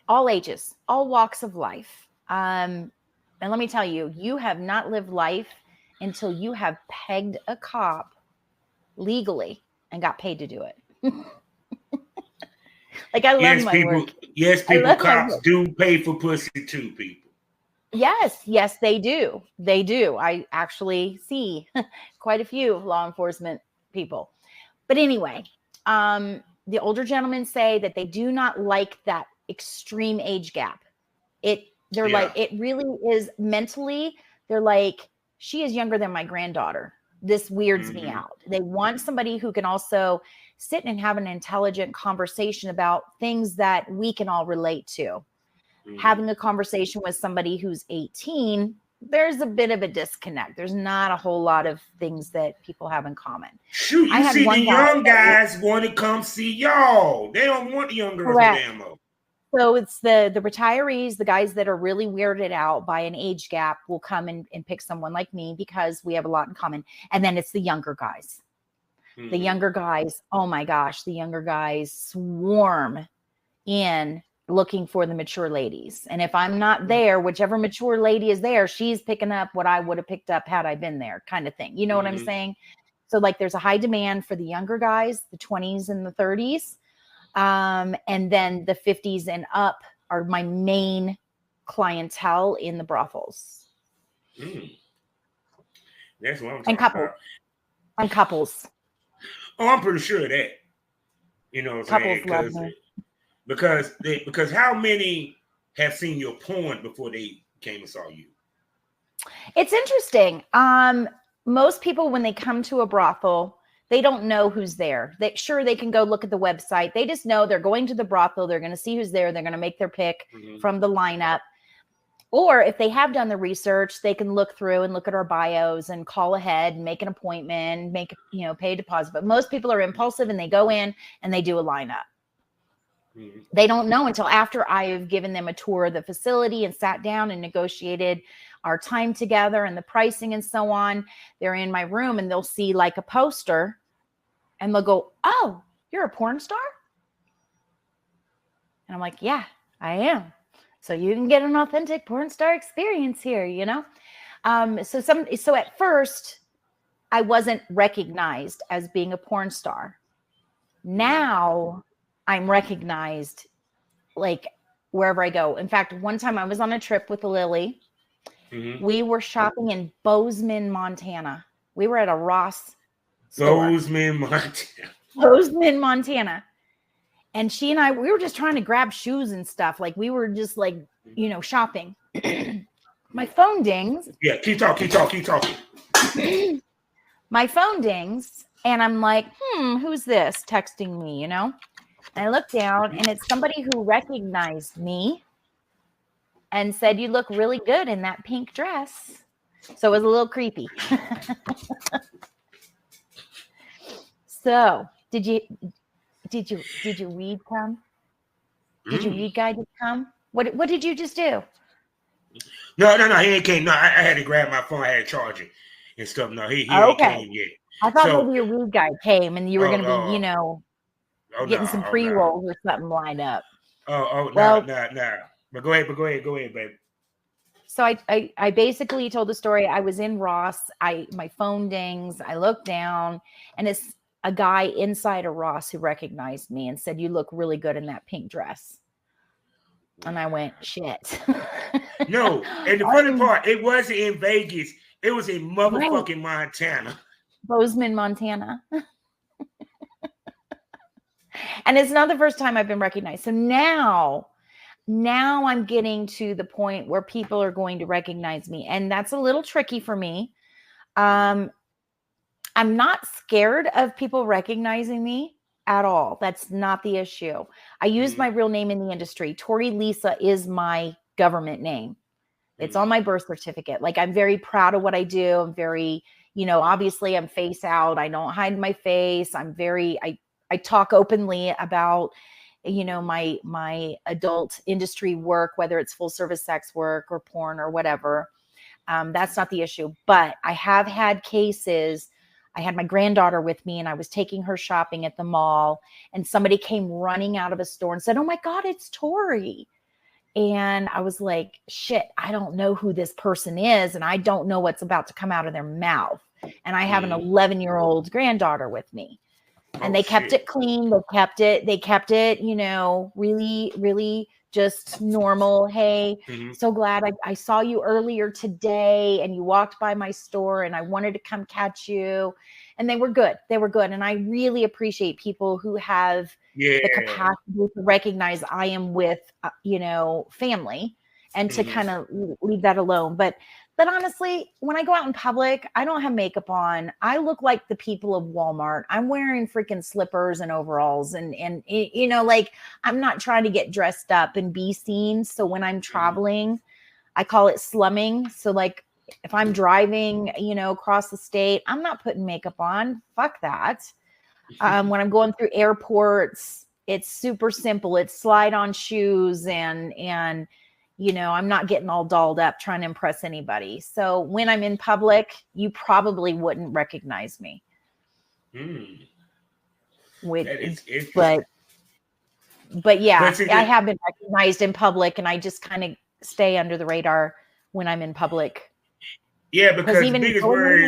all ages, all walks of life. And let me tell you, you have not lived life until you have pegged a cop legally and got paid to do it. Like, I love my work. Yes, people, cops do pay for pussy too, people. Yes, they do. They do. I actually see quite a few law enforcement people. But anyway, the older gentlemen say that they do not like that extreme age gap. They're like, it really is mentally, they're like, she is younger than my granddaughter. This weirds me out. They want somebody who can also sit and have an intelligent conversation about things that we can all relate to. Having a conversation with somebody who's 18, there's a bit of a disconnect. There's not a whole lot of things that people have in common. Shoot, you see the young guys want to come see y'all. They don't want the young girls with ammo. So it's the retirees, the guys that are really weirded out by an age gap will come and pick someone like me because we have a lot in common. And then it's the younger guys. The younger guys, oh my gosh, the younger guys swarm in looking for the mature ladies. And if I'm not there, whichever mature lady is there, she's picking up what I would have picked up had I been there, kind of thing. You know what I'm saying? So like there's a high demand for the younger guys, the 20s and the 30s. And then the 50s and up are my main clientele in the brothels. That's what I'm talking about. And couples. Oh, I'm pretty sure of that. You know what I'm saying? Couples love me. Because how many have seen your porn before they came and saw you? It's interesting. Most people, when they come to a brothel, they don't know who's there. They can go look at the website. They just know they're going to the brothel. They're going to see who's there. They're going to make their pick from the lineup. Or if they have done the research, they can look through and look at our bios and call ahead and make an appointment, pay a deposit. But most people are impulsive and they go in and they do a lineup. They don't know until after I have given them a tour of the facility and sat down and negotiated our time together and the pricing and so on. They're in my room and they'll see like a poster and they'll go, oh, you're a porn star? And I'm like, yeah, I am. So you can get an authentic porn star experience here, So at first I wasn't recognized as being a porn star. Now I'm recognized like wherever I go. In fact, one time I was on a trip with Lily. We were shopping in Bozeman, Montana. We were at a Ross store. Bozeman, Montana. And she and I, we were just trying to grab shoes and stuff. Like we were just like, shopping. My phone dings. Yeah, keep talking. My phone dings and I'm like, who's this texting me, And I look down and it's somebody who recognized me and said, you look really good in that pink dress. So it was a little creepy. So did your weed come? Did your weed guy just come? What did you just do? No, he ain't came. No, I had to grab my phone. I had to charge it and stuff. No, he ain't came yet. I thought maybe your weed guy came and you were going to be, getting some pre-rolls or something lined up. No. But go ahead, baby. So I basically told the story. I was in Ross. My phone dings. I look down, and it's a guy inside of Ross who recognized me and said, "You look really good in that pink dress." And I went, "Shit." No, and the funny part, it wasn't in Vegas. It was in motherfucking Montana. Bozeman, Montana. And it's not the first time I've been recognized. So now I'm getting to the point where people are going to recognize me. And that's a little tricky for me. I'm not scared of people recognizing me at all. That's not the issue. I use my real name in the industry. Torrey Lisa is my government name. It's on my birth certificate. Like, I'm very proud of what I do. I'm very, obviously I'm face out. I don't hide my face. I talk openly about, my adult industry work, whether it's full service sex work or porn or whatever. That's not the issue. But I have had cases. I had my granddaughter with me and I was taking her shopping at the mall, and somebody came running out of a store and said, "Oh my God, it's Torrey." And I was like, shit, I don't know who this person is. And I don't know what's about to come out of their mouth. And I have an 11-year-old granddaughter with me. And they kept it clean. They kept it, really, really just normal. Hey, so glad I saw you earlier today and you walked by my store and I wanted to come catch you. And they were good. And I really appreciate people who have the capacity to recognize I am with, family, and to kind of leave that alone. But honestly, when I go out in public, I don't have makeup on. I look like the people of Walmart. I'm wearing freaking slippers and overalls and I'm not trying to get dressed up and be seen. So when I'm traveling, I call it slumming. So like if I'm driving, across the state, I'm not putting makeup on. Fuck that. When I'm going through airports, it's super simple. It's slide on shoes and I'm not getting all dolled up trying to impress anybody. So when I'm in public, you probably wouldn't recognize me. But yeah, I have been recognized in public, and I just kind of stay under the radar when I'm in public. Yeah, because the biggest word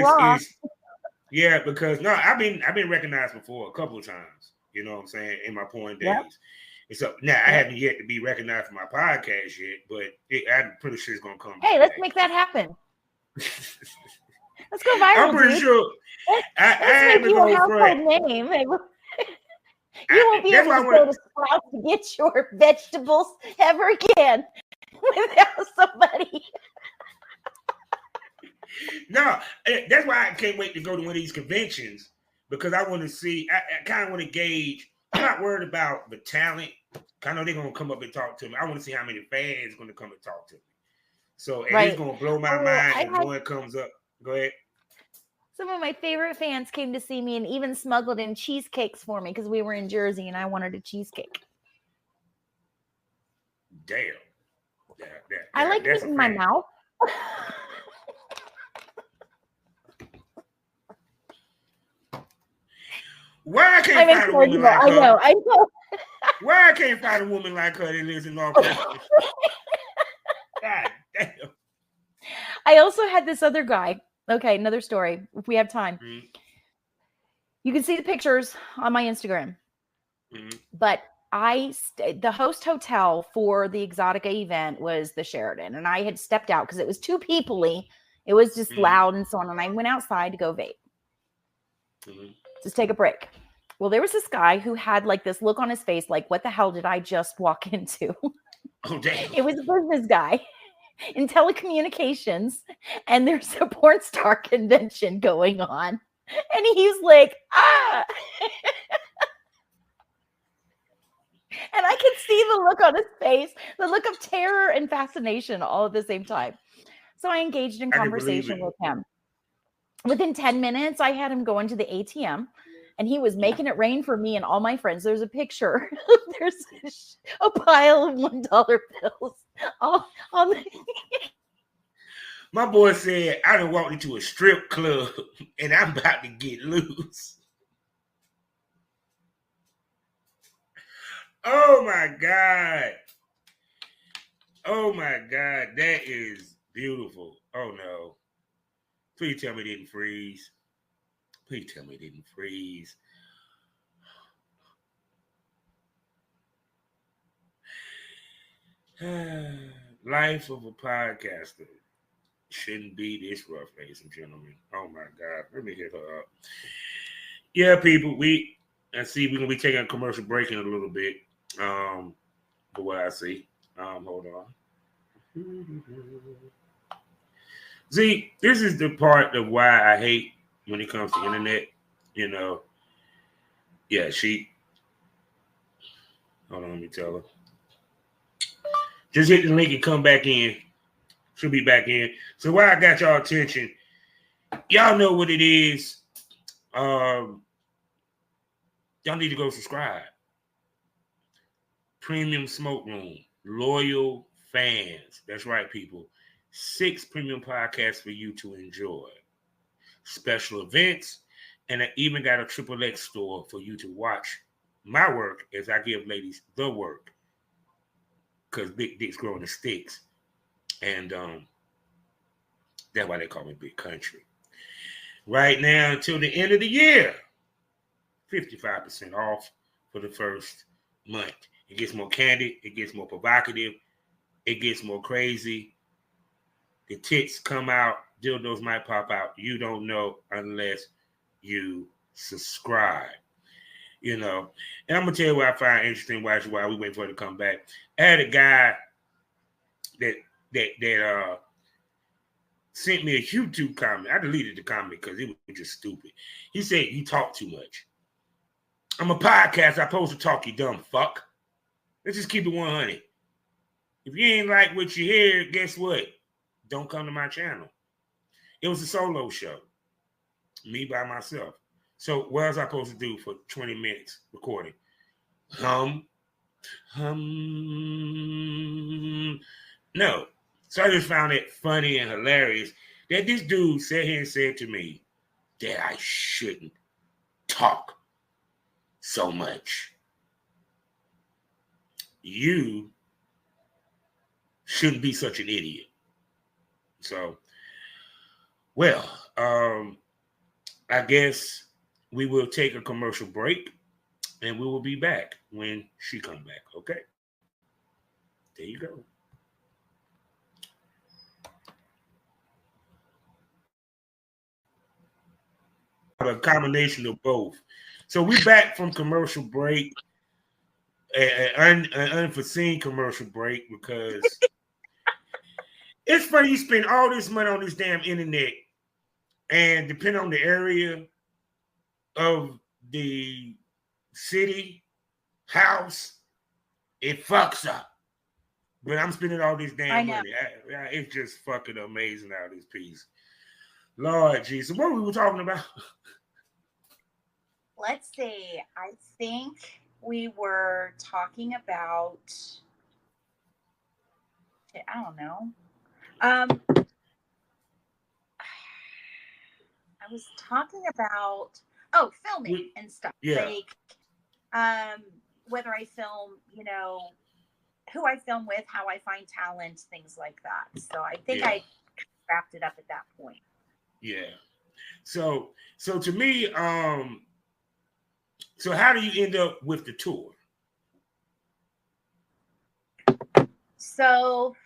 is because I've been recognized before a couple of times. You know what I'm saying, in my porn days. Yep. And so now I haven't yet to be recognized for my podcast yet, but I'm pretty sure it's gonna come. Hey, let's make that happen. Let's go viral. I'm pretty sure. Let's make you a household name. You won't be able to go to Sprouts to get your vegetables ever again without somebody. No, that's why I can't wait to go to one of these conventions, because I want to see. I kind of want to gauge. I'm not worried about the talent. I know they're gonna come up and talk to me. I want to see how many fans are gonna come and talk to me. So it's gonna blow my mind if one comes up. Go ahead. Some of my favorite fans came to see me and even smuggled in cheesecakes for me because we were in Jersey and I wanted a cheesecake. Damn. I like it in my mouth. Why I can't find a woman like her? I know. Why I can't find a woman like her that lives in North Carolina? God damn. I also had this other guy. Okay, another story. If we have time, you can see the pictures on my Instagram. But the host hotel for the Exotica event was the Sheraton, and I had stepped out because it was too people-y. It was just loud and so on, and I went outside to go vape. Just take a break. Well, there was this guy who had like this look on his face, like, what the hell did I just walk into? Oh, damn. It was a business guy in telecommunications, and there's a porn star convention going on. And he's like, ah. And I could see the look on his face, the look of terror and fascination all at the same time. So I engaged in conversation with him. Within 10 minutes, I had him go into the ATM, and he was making it rain for me and all my friends. There's a picture. There's a pile of $1 bills all on the My boy said, I done walked into a strip club and I'm about to get loose. Oh my God. Oh my God. That is beautiful. Oh no. Please tell me it didn't freeze. Please tell me it didn't freeze. Life of a podcaster shouldn't be this rough, ladies and gentlemen. Oh my God. Let me hit her up. Yeah, people, we're gonna be taking a commercial break in a little bit. For what I see. Hold on. See, this is the part of why I hate when it comes to internet. You know. Yeah, hold on, let me tell her. Just hit the link and come back in. She'll be back in. So while I got y'all attention, y'all know what it is. Y'all need to go subscribe. Premium Smoke Room. Loyal fans. That's right, people. 6 premium podcasts for you to enjoy. Special events. And I even got a XXX store for you to watch my work as I give ladies the work. Because big dicks grow in the sticks. And that's why they call me Big Country. Right now, until the end of the year, 55% off for the first month. It gets more candid. It gets more provocative. It gets more crazy. The tits come out. Dildos might pop out. You don't know unless you subscribe. You know. And I'm going to tell you what I find interesting while we wait for it to come back. I had a guy that sent me a YouTube comment. I deleted the comment because it was just stupid. He said, you talk too much. I'm a podcast. I'm supposed to talk, you dumb fuck. Let's just keep it 100. If you ain't like what you hear, guess what? Don't come to my channel. It was a solo show. Me by myself. So what was I supposed to do for 20 minutes recording? No. So I just found it funny and hilarious that this dude sat here and said to me that I shouldn't talk so much. You shouldn't be such an idiot. So, well, I guess we will take a commercial break and we will be back when she comes back. Okay. There you go. A combination of both. So we back from commercial break, an unforeseen commercial break, because it's funny you spend all this money on this damn internet, and depending on the area of the city, house, it fucks up. But I'm spending all this damn money. It's just fucking amazing out of this piece. Lord Jesus, what were we talking about? Let's see. I think we were talking about, I don't know. I was talking about, filming and stuff. Yeah. Like, whether I film, who I film with, how I find talent, things like that. So I think I wrapped it up at that point. Yeah. So to me, so how do you end up with the tour? So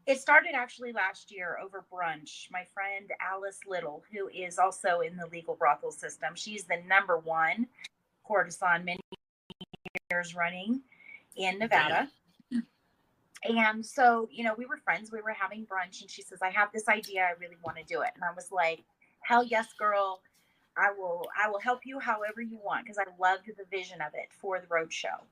it started actually last year over brunch. My friend Alice Little, who is also in the legal brothel system, she's the #1 courtesan many years running in Nevada. Damn. And so, we were friends. We were having brunch, and she says, I have this idea. I really want to do it. And I was like, hell yes, girl. I will help you however you want, because I loved the vision of it for the road show.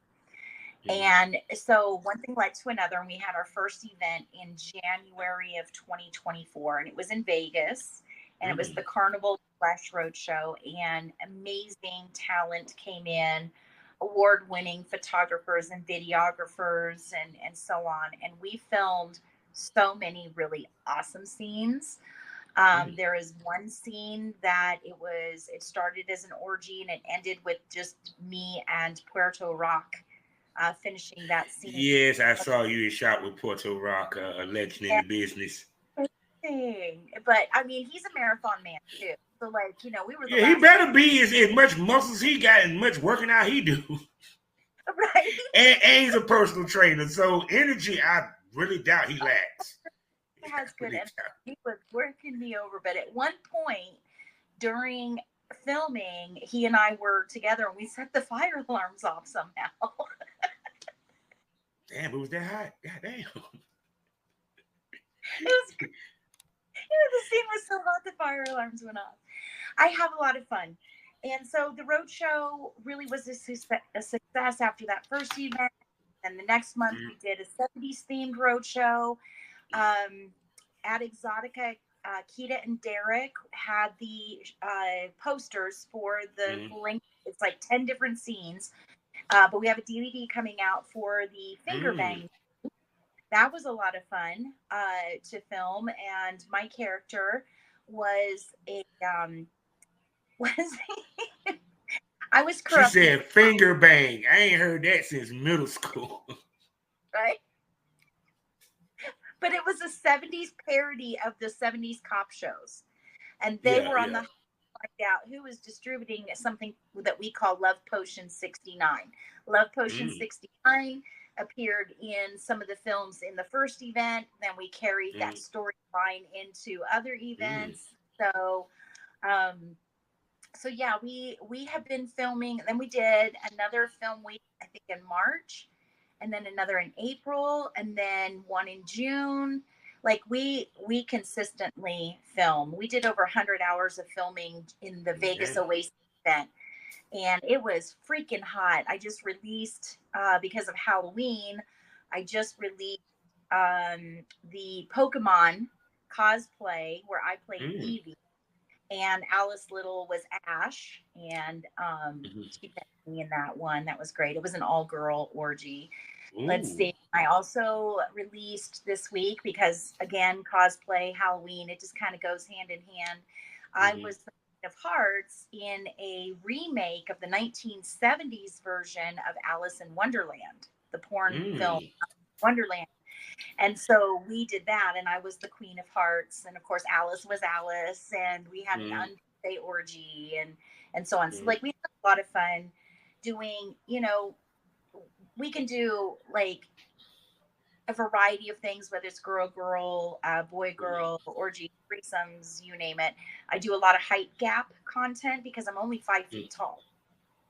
And so one thing led to another, and we had our first event in January of 2024, and it was in Vegas, and it was the Carnival Flash Roadshow, and amazing talent came in, award-winning photographers and videographers and so on. And we filmed so many really awesome scenes. There is one scene that it started as an orgy and it ended with just me and Puerto Rock finishing that scene. Yes, I saw you in shot with Puerto Rock, a legend in the business. But I mean, he's a marathon man too. So like, we were the he better be as much muscles he got and much working out he do. Right. And he's a personal trainer, so energy I really doubt he lacks. He has good energy. He was working me over, but at one point during filming, he and I were together and we set the fire alarms off somehow. Damn, it was that hot. God damn. It was, the scene was so hot, the fire alarms went off. I have a lot of fun. And so the roadshow really was a success after that first event. And the next month we did a 70s themed roadshow. At Exotica, Keita and Derek had the posters for the link. It's like 10 different scenes. But we have a DVD coming out for the finger bang. That was a lot of fun to film, and my character was I was corrupt. She said finger bang. I ain't heard that since middle school. Right? But it was a 70s parody of the 70s cop shows. And they were on the find out who was distributing something that we call Love Potion 69. Love Potion 69 appeared in some of the films in the first event. Then we carried that storyline into other events. So yeah, we have been filming. Then we did another film week, I think in March, and then another in April, and then one in June. Like we consistently film. We did over 100 hours of filming in the Vegas Oasis event, and it was freaking hot. I just released because of Halloween. I just released the Pokemon cosplay where I played Eevee, and Alice Little was Ash, and she met me in that one. That was great. It was an all-girl orgy. Let's see. I also released this week because, again, cosplay, Halloween, it just kind of goes hand in hand. I was the Queen of Hearts in a remake of the 1970s version of Alice in Wonderland, the porn film Wonderland. And so we did that, and I was the Queen of Hearts, and of course Alice was Alice, and we had an unpaid orgy and so on. So like we had a lot of fun doing, we can do like a variety of things, whether it's girl, boy, girl, orgy, threesomes, you name it. I do a lot of height gap content because I'm only 5 feet tall.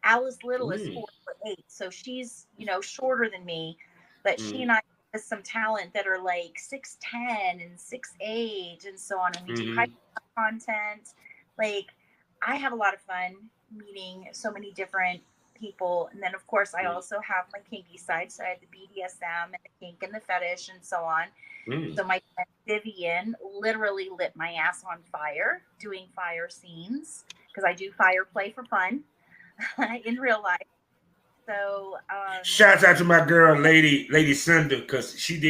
Alice Little is 4'8", so she's, shorter than me, but she and I have some talent that are like 6'10" and 6'8" and so on. And we do height gap content. Like, I have a lot of fun meeting so many different people. And then of course I also have my kinky side, so I have the BDSM and the kink and the fetish and so on. So my friend Vivian literally lit my ass on fire doing fire scenes because I do fire play for fun in real life. So shouts out to my girl Lady Cinder, because she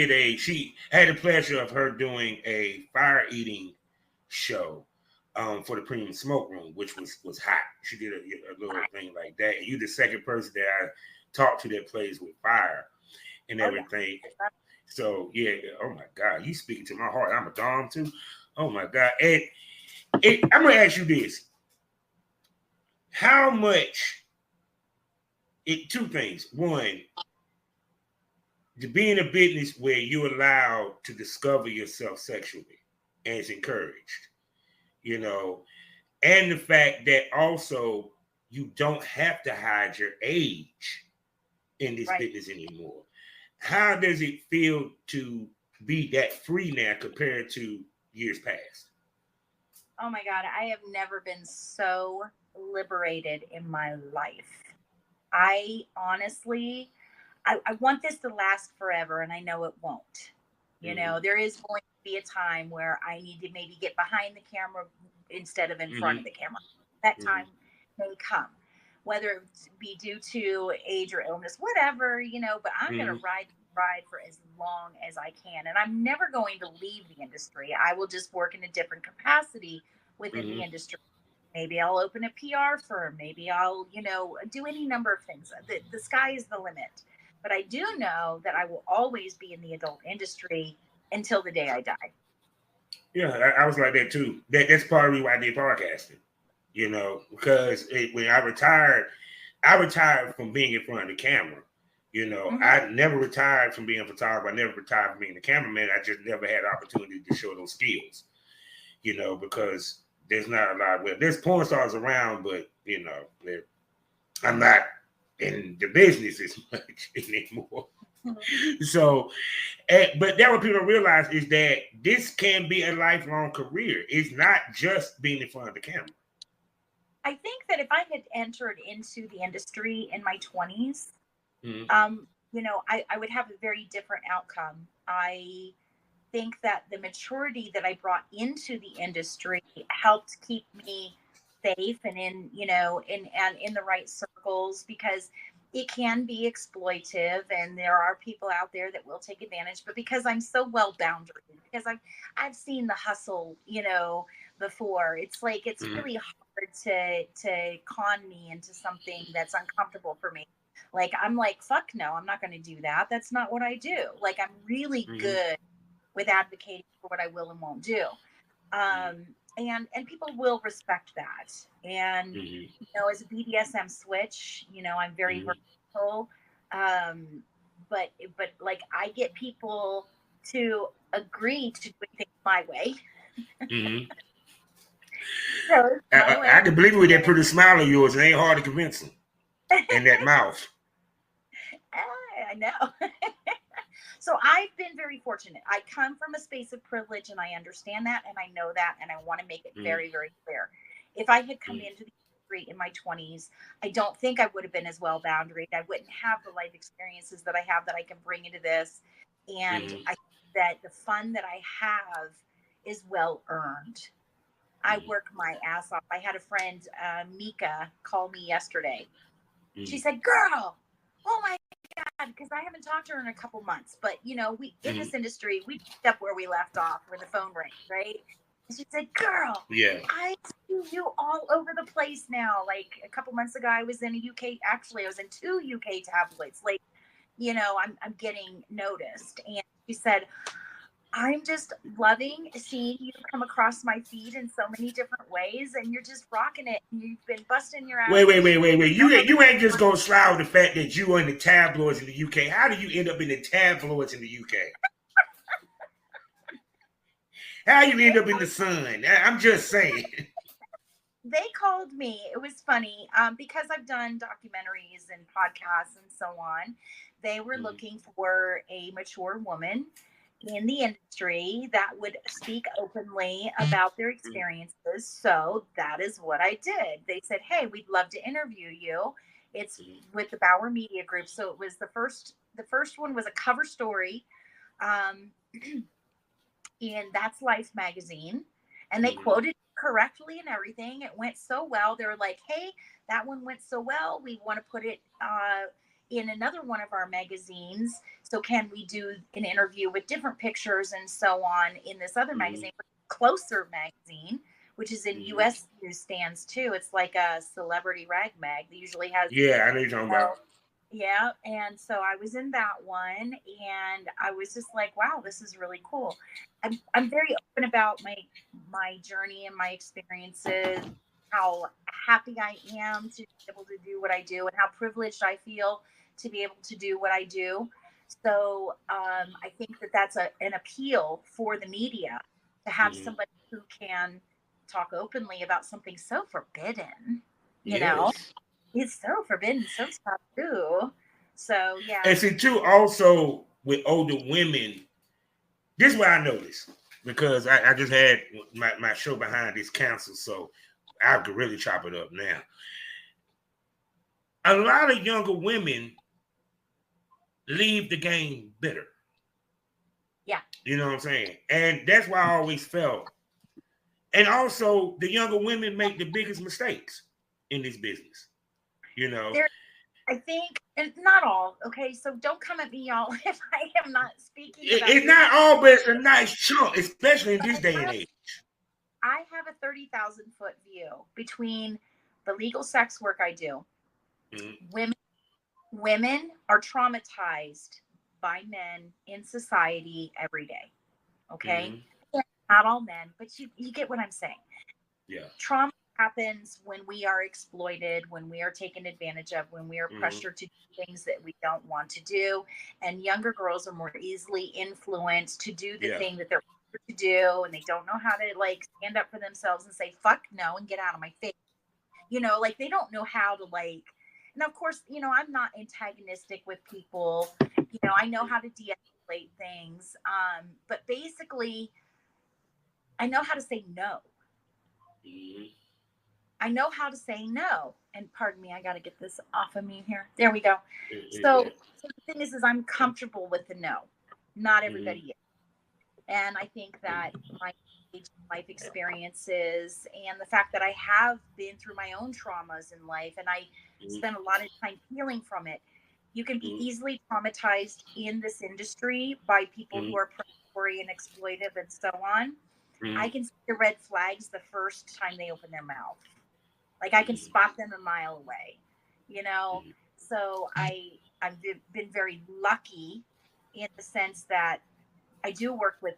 had the pleasure of her doing a fire eating show for the Premium Smoke Room, which was hot. She did a little thing like that. And you're the second person that I talked to that plays with fire and everything. So yeah, oh my God, you speaking to my heart. I'm a dom too. Oh my God. And I'm gonna ask you this. How much, two things. One, to be in a business where you're allowed to discover yourself sexually and it's encouraged. And the fact that also you don't have to hide your age in this business anymore. How does it feel to be that free now compared to years past? Oh my God, I have never been so liberated in my life. I honestly, I want this to last forever, and I know it won't. There is going to be a time where I need to maybe get behind the camera instead of in front of the camera. That time may come, whether it be due to age or illness, whatever, but I'm going to ride for as long as I can. And I'm never going to leave the industry. I will just work in a different capacity within the industry. Maybe I'll open a PR firm. Maybe I'll, do any number of things. The sky is the limit. But I do know that I will always be in the adult industry until the day I die. Yeah, I was like that too. That's part of the reason why I did podcasting. Because when I retired from being in front of the camera. I never retired from being a photographer. I never retired from being a cameraman. I just never had the opportunity to show those skills. Because there's not a lot. Well, there's porn stars around, but I'm not in the business as much anymore. So, but that what people realize is that this can be a lifelong career. It's not just being in front of the camera. I think that if I had entered into the industry in my 20s, I would have a very different outcome. I think that the maturity that I brought into the industry helped keep me safe and in the right circles, because it can be exploitive and there are people out there that will take advantage. But because I'm so well boundaried, because I've seen the hustle, before, it's like it's really hard to con me into something that's uncomfortable for me. Like, I'm like, fuck no, I'm not going to do that. That's not what I do. Like, I'm really good with advocating for what I will and won't do. And people will respect that. And, as a BDSM switch, I'm very versatile. But like, I get people to agree to do things my way. So I can believe it with that pretty smile of yours. It ain't hard to convince them. And that mouth. I know. So I've been very fortunate. I come from a space of privilege, and I understand that, and I know that, and I want to make it very, very clear. If I had come into the industry in my 20s, I don't think I would have been as well boundaried. I wouldn't have the life experiences that I have that I can bring into this. And I think that the fun that I have is well earned. I work my ass off. I had a friend, Mika, call me yesterday. She said, "Girl, oh my God," because I haven't talked to her in a couple months. But, we in this industry, we picked up where we left off, where the phone rang, right? And she said, "Girl, I see you all over the place now. Like, a couple months ago, I was in I was in 2 UK tabloids. Like, I'm getting noticed." And she said, "I'm just loving seeing you come across my feed in so many different ways, and you're just rocking it. And you've been busting your ass." Wait. You ain't just gonna slide with the fact that you were in the tabloids in the UK. How do you end up in the tabloids in the UK? How you end up in the Sun? I'm just saying. They called me. It was funny because I've done documentaries and podcasts and so on. They were looking for a mature woman in the industry that would speak openly about their experiences. So that is what I did. They said, "Hey, we'd love to interview you." It's with the Bauer Media Group. So it was the first one was a cover story in That's Life magazine. And they quoted correctly and everything. It went so well. They were like, "Hey, that one went so well. We want to put it in another one of our magazines. So can we do an interview with different pictures and so on in this other magazine, Closer magazine, which is in U.S. newsstands too. It's like a celebrity rag mag that usually has." Yeah, I know you're talking about. Yeah. And so I was in that one, and I was just like, wow, this is really cool. I'm very open about my journey and my experiences, how happy I am to be able to do what I do, and how privileged I feel to be able to do what I do. So I think that that's an appeal for the media, to have somebody who can talk openly about something so forbidden, you know? It's so forbidden, so taboo. So, yeah. And see, too, also with older women, this is what I noticed, because I just had my show behind this canceled, so I could really chop it up now. A lot of younger women leave the game bitter. Yeah. You know what I'm saying? And that's why I always felt And also, the younger women make the biggest mistakes in this business. You know, I think, and not all. Okay, so don't come at me, y'all, if I am not speaking about. it's not all, but it's a nice chunk, especially in this day and age. I have a 30,000-foot view between the legal sex work I do. Mm-hmm. Women are traumatized by men in society every day. Okay, mm-hmm. Not all men, but you get what I'm saying. Yeah, trauma happens when we are exploited, when we are taken advantage of, when we are pressured to do things that we don't want to do. And younger girls are more easily influenced to do the thing that they're to do, and they don't know how to like stand up for themselves and say fuck no and get out of my face. You know, like they don't know how to like. And of course, you know, I'm not antagonistic with people. You know, I know how to de-escalate things. But basically, I know how to say no. I know how to say no. And pardon me, I got to get this off of me here. There we go. So the thing is I'm comfortable with the no. Not everybody is. And I think that my life experiences and the fact that I have been through my own traumas in life and I spent a lot of time healing from it, you can be easily traumatized in this industry by people who are predatory and exploitive and so on. I can see the red flags the first time they open their mouth. Like I can spot them a mile away, you know? So I've been very lucky in the sense that I do work with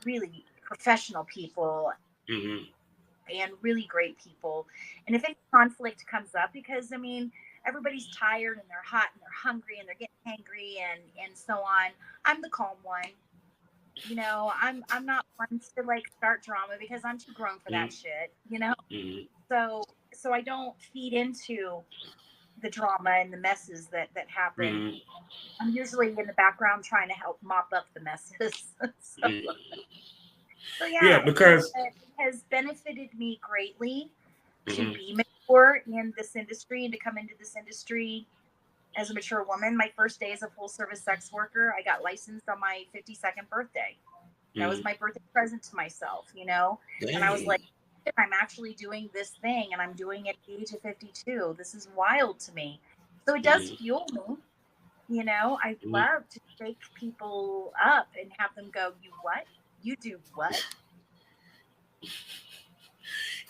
really professional people and really great people. And if any conflict comes up, because I mean, everybody's tired and they're hot and they're hungry and they're getting angry and so on. I'm the calm one. You know, I'm not one to like start drama because I'm too grown for that shit, you know? So I don't feed into the drama and the messes that happen. I'm usually in the background trying to help mop up the messes. So yeah, because it has benefited me greatly to be mature in this industry and to come into this industry as a mature woman. My first day as a full service sex worker, I got licensed on my 52nd birthday. That was my birthday present to myself, you know? Dang. And I was like, I'm actually doing this thing and I'm doing it at the age of 52. This is wild to me. So it does fuel me. You know, I love to shake people up and have them go, you what? You do what?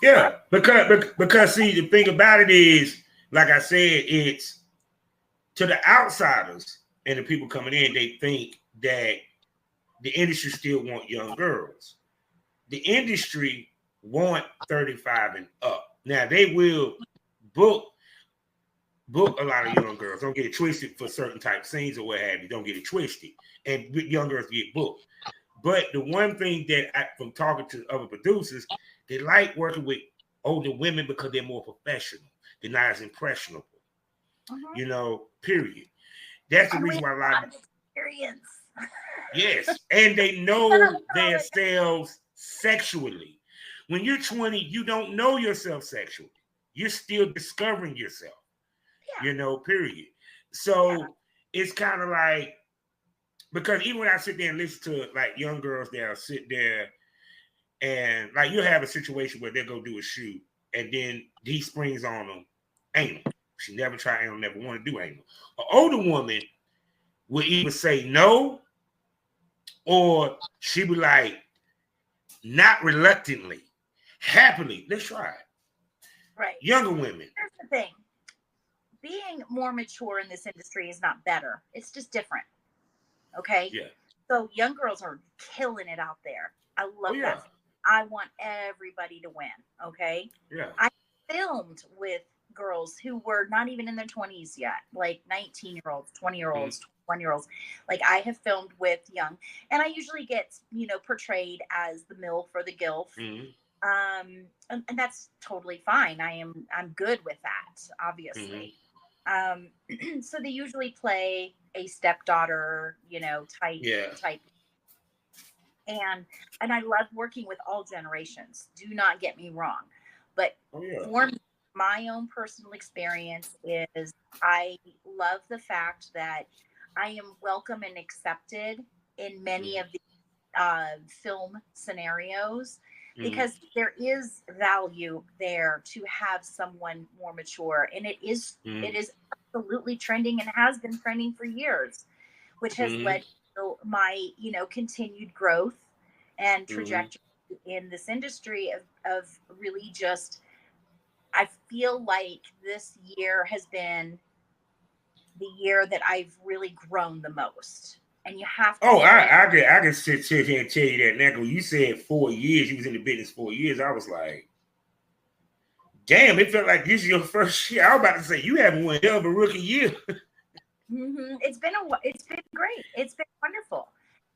Yeah, because see, the thing about it is, like I said, it's to the outsiders and the people coming in, they think that the industry still want young girls. The industry want 35 and up. Now they will book a lot of young girls. Don't get it twisted for certain type of scenes or what have you. Don't get it twisted. And young girls get booked. But the one thing that from talking to other producers, they like working with older women because they're more professional. They're not as impressionable. You know, period. That's the reason why a lot of experience. Yes, and they know themselves sexually. When you're 20, you don't know yourself sexually. You're still discovering yourself. You know, period. So it's kind of like, because even when I sit there and listen to like young girls that'll sit there and like you'll have a situation where they'll go do a shoot and then he springs on them anal. She never tried anal, never want to do anal. An older woman will either say no or she be like, not reluctantly, happily, let's try it. Right. Younger women. Here's the thing. Being more mature in this industry is not better. It's just different. Okay? Yeah. So young girls are killing it out there. I love that. I want everybody to win. Okay? Yeah. I filmed with girls who were not even in their 20s yet, like 19-year-olds, 20-year-olds, 21-year-olds. Like I have filmed with young, and I usually get, you know, portrayed as the MILF or the GILF. And that's totally fine. I'm good with that, obviously. So they usually play a stepdaughter, you know, type. And I love working with all generations. Do not get me wrong. But for me, my own personal experience is I love the fact that I am welcome and accepted in many of the film scenarios because there is value there to have someone more mature, and it is absolutely trending and has been trending for years, which has led to my continued growth and trajectory in this industry of really just, I feel like this year has been the year that I've really grown the most. And you have to. Oh, I can sit here and tell you that now. When you said 4 years, you was in the business 4 years, I was like, damn, it felt like this is your first year. I was about to say you haven't won hell of a rookie year. It's been great. It's been wonderful.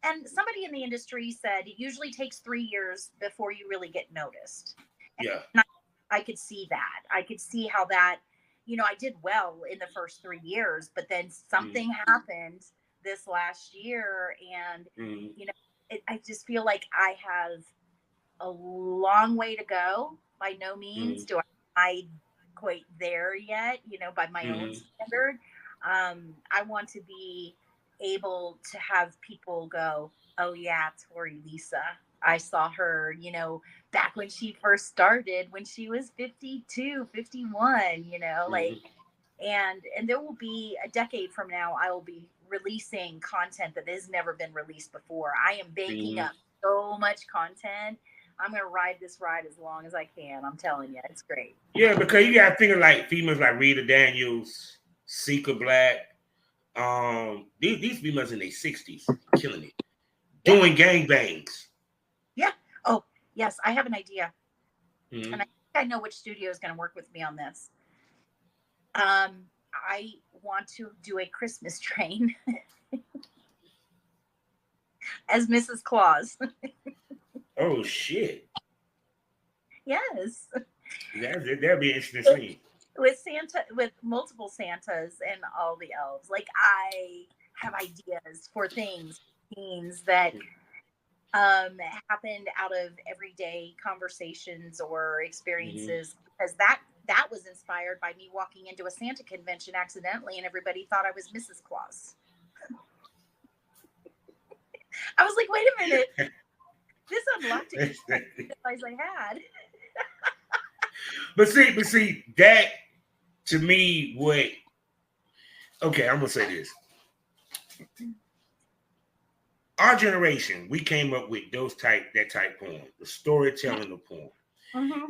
And somebody in the industry said it usually takes 3 years before you really get noticed. Yeah. And I could see that. I could see how that, I did well in the first 3 years, but then something happened this last year, and I just feel like I have a long way to go. By no means do I quite there yet, by my own standard. I want to be able to have people go, oh yeah, Torrey Lisa, I saw her, back when she first started, when she was 52, 51, and there will be a decade from now, I will be releasing content that has never been released before. I am baking up so much content. I'm going to ride this ride as long as I can. I'm telling you, it's great. Yeah, because you got to think of like females like Rita Daniels, Sika Black. These females in their 60s, killing it, doing gangbangs. Yeah. Oh, yes, I have an idea, and I know which studio is going to work with me on this. I want to do a Christmas train as Mrs. Claus. Oh shit! Yes, that'd be an interesting scene. With Santa, with multiple Santas and all the elves. Like, I have ideas for scenes that happened out of everyday conversations or experiences, because that was inspired by me walking into a Santa convention accidentally, and everybody thought I was Mrs. Claus. I was like, wait a minute, this unlocked it. I realized I had. But see, that to me, okay, I'm gonna say this. Our generation, we came up with that type porn, the storytelling of porn.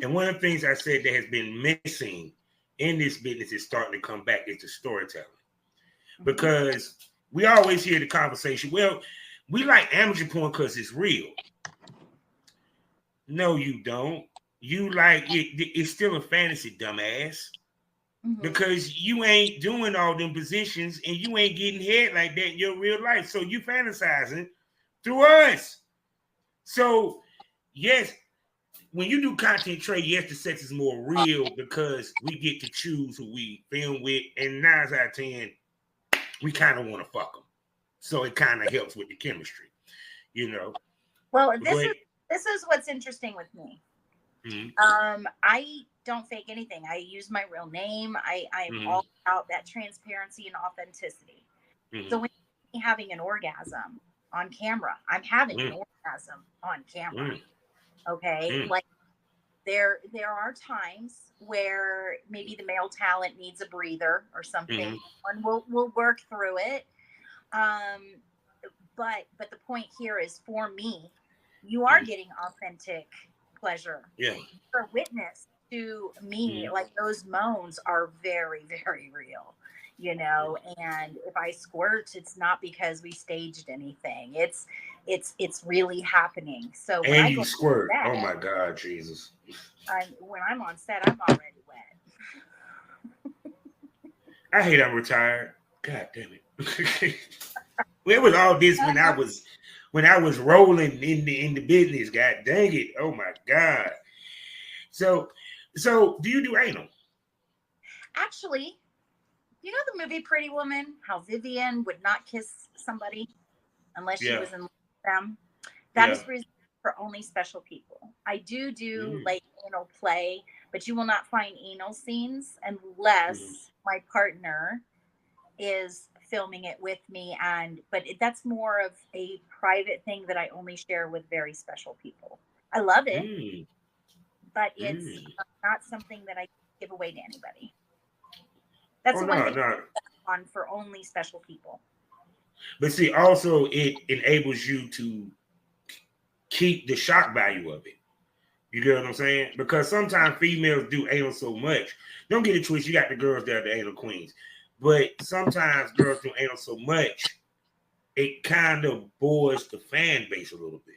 And one of the things I said that has been missing in this business is starting to come back is the storytelling. Because we always hear the conversation, well, we like amateur porn because it's real. No, you don't. You like it's still a fantasy, dumbass. Because you ain't doing all them positions and you ain't getting head like that in your real life. So you fantasizing through us. So yes, when you do content trade, yes, the sex is more real because we get to choose who we film with, and 9 out of 10, we kind of want to fuck them. So it kind of helps with the chemistry, Well, this is what's interesting with me. I don't fake anything. I use my real name. I'm all about that transparency and authenticity. So when I'm having an orgasm on camera, I'm having an orgasm on camera. Okay. Like there are times where maybe the male talent needs a breather or something, and we'll work through it. But the point here is, for me, you are getting authentic pleasure. Yeah. For witness to me, like, those moans are very, very real, and if I squirt, it's not because we staged anything. It's really happening. So when and you squirt. Oh my God, Jesus. When I'm on set, I'm already wet. I hate I'm retired. God damn it. It was all this when I was rolling in the business. God dang it. Oh my God. So do you do anal? Actually, you know the movie Pretty Woman, how Vivian would not kiss somebody unless she was in love with them? That is reserved for only special people. I do like anal play, but you will not find anal scenes unless my partner is filming it with me, but that's more of a private thing that I only share with very special people. I love it, Mm. but it's not something that I give away to anybody. That's the one thing on for only special people. But see, also it enables you to keep the shock value of it. You get what I'm saying? Because sometimes females do anal so much. Don't get it twisted. You got the girls that are the anal queens. But sometimes girls do anal so much, it kind of bores the fan base a little bit.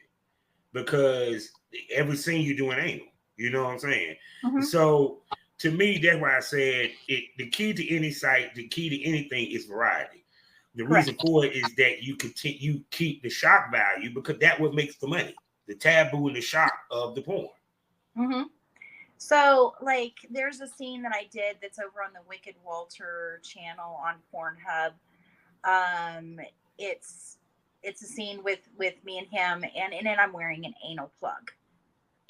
Because every scene you're doing anal. You know what I'm saying? Mm-hmm. So to me, that's why I said the key to any site, the key to anything is variety. The reason for it is that you keep the shock value because that's what makes the money. The taboo and the shock of the porn. Mm-hmm. So, like, there's a scene that I did that's over on the Wicked Walter channel on Pornhub. It's a scene with me and him, and in it I'm wearing an anal plug.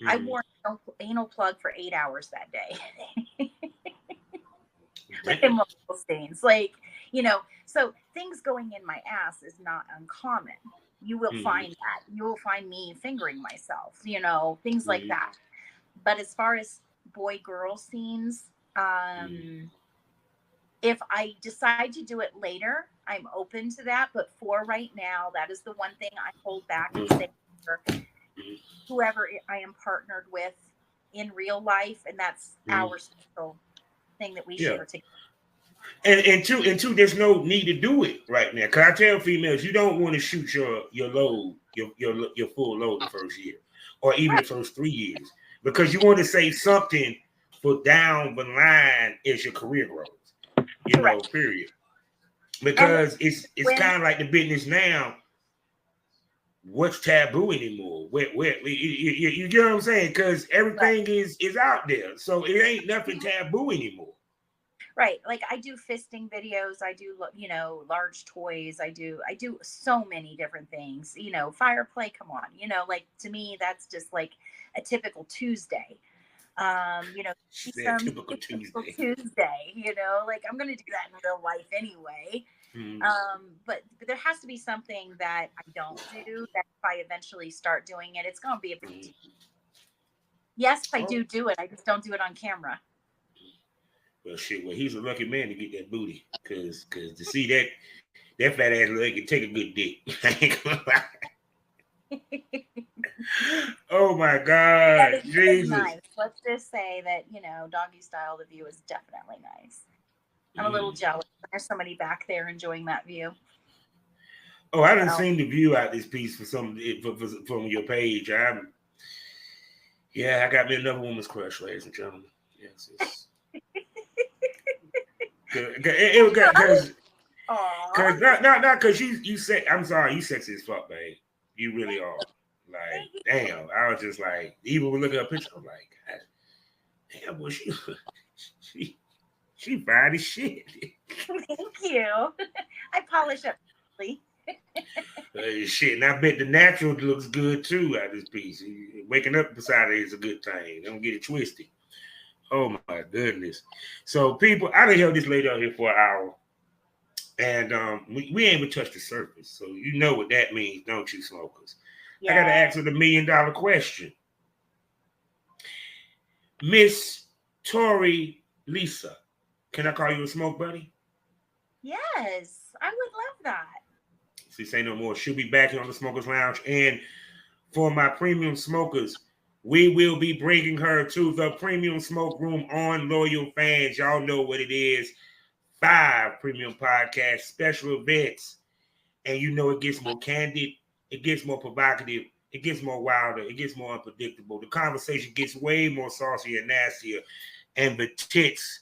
Mm-hmm. I wore an anal plug for 8 hours that day. In multiple scenes, like, you know, so things going in my ass is not uncommon. You will find that. You will find me fingering myself, you know, things like that. But as far as boy-girl scenes, if I decide to do it later, I'm open to that. But for right now, that is the one thing I hold back and say for whoever I am partnered with in real life, and that's our special thing that we share together. And two, there's no need to do it right now. Cause I tell females, you don't want to shoot your load, your full load the first year, or even the first 3 years, because you want to say something for down the line as your career grows. You know, period. Because it's kind of like the business now. What's taboo anymore? You get what I'm saying? Because everything is out there, so it ain't nothing taboo anymore. Right. Like I do fisting videos. I do, you know, large toys. I do so many different things, you know, fire play. Come on. You know, like to me, that's just like a typical Tuesday. You know, typical Tuesday, you know, like I'm going to do that in real life anyway. But there has to be something that I don't do that if I eventually start doing it, it's going to be a big Yes, I do it. I just don't do it on camera. Well, shit. Well, he's a lucky man to get that booty, cause to see that fat ass leg can take a good dick. I ain't gonna lie. Oh my God, Jesus! Nice. Let's just say that doggy style. The view is definitely nice. I'm a little jealous. There's somebody back there enjoying that view. Oh, I didn't see the view out this piece from your page. I got me another woman's crush, ladies and gentlemen. Yes. Because not because you say I'm sorry, you sexy as fuck, babe. You really are. Like, damn. I was just like, even when looking at her picture, I'm like, damn, well, she fine as shit. Thank you. I polish up. Shit, and I bet the natural looks good too out of this piece. Waking up beside it is a good thing. Don't get it twisted. Oh my goodness. So people, I done held this lady out here for an hour. And we ain't even touched the surface. So you know what that means, don't you, smokers? Yeah. I gotta ask her the $1 million question. Miss Torrey Lisa, can I call you a smoke buddy? Yes, I would love that. See, say no more. She'll be back here on the Smokers Lounge. And for my premium smokers, we will be bringing her to the Premium Smoke Room on Loyal Fans. Y'all know what it is. 5 premium podcast special events. And you know it gets more candid. It gets more provocative. It gets more wilder. It gets more unpredictable. The conversation gets way more saucy and nastier. And the tits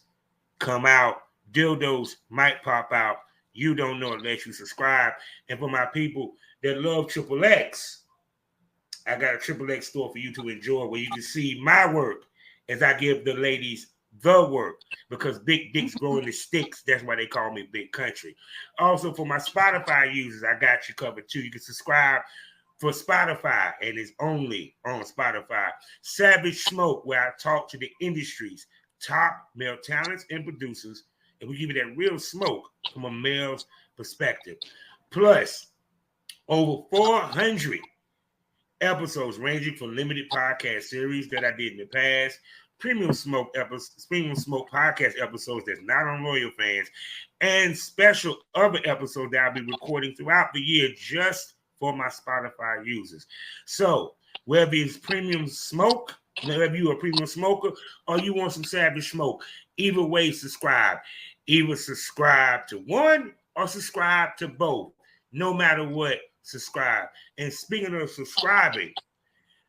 come out. Dildos might pop out. You don't know unless you subscribe. And for my people that love XXX, I got a XXX store for you to enjoy where you can see my work as I give the ladies the work, because big dicks grow in the sticks. That's why they call me Big Country. Also, for my Spotify users, I got you covered too. You can subscribe for Spotify, and it's only on Spotify. Savage Smoke, where I talk to the industry's top male talents and producers, and we give you that real smoke from a male's perspective. Plus, over 400 episodes ranging from limited podcast series that I did in the past, premium smoke podcast episodes that's not on Loyal Fans, and special other episodes that I'll be recording throughout the year just for my Spotify users. So whether it's premium smoke, whether you're a premium smoker or you want some savage smoke, either way, subscribe. Either subscribe to one or subscribe to both. No matter what, subscribe. And speaking of subscribing,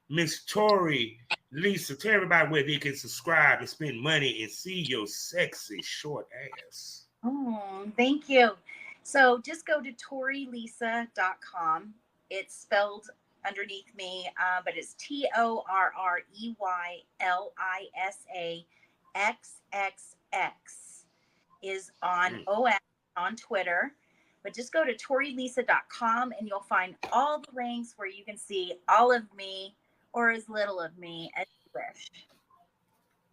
Miss Torrey Lisa, tell everybody where they can subscribe and spend money and see your sexy short ass. Oh, thank you. So just go to torreylisa.com. It's spelled underneath me, but it's TORREYLISAXXX is on OS on Twitter. But just go to torreylisa.com and you'll find all the links where you can see all of me or as little of me as you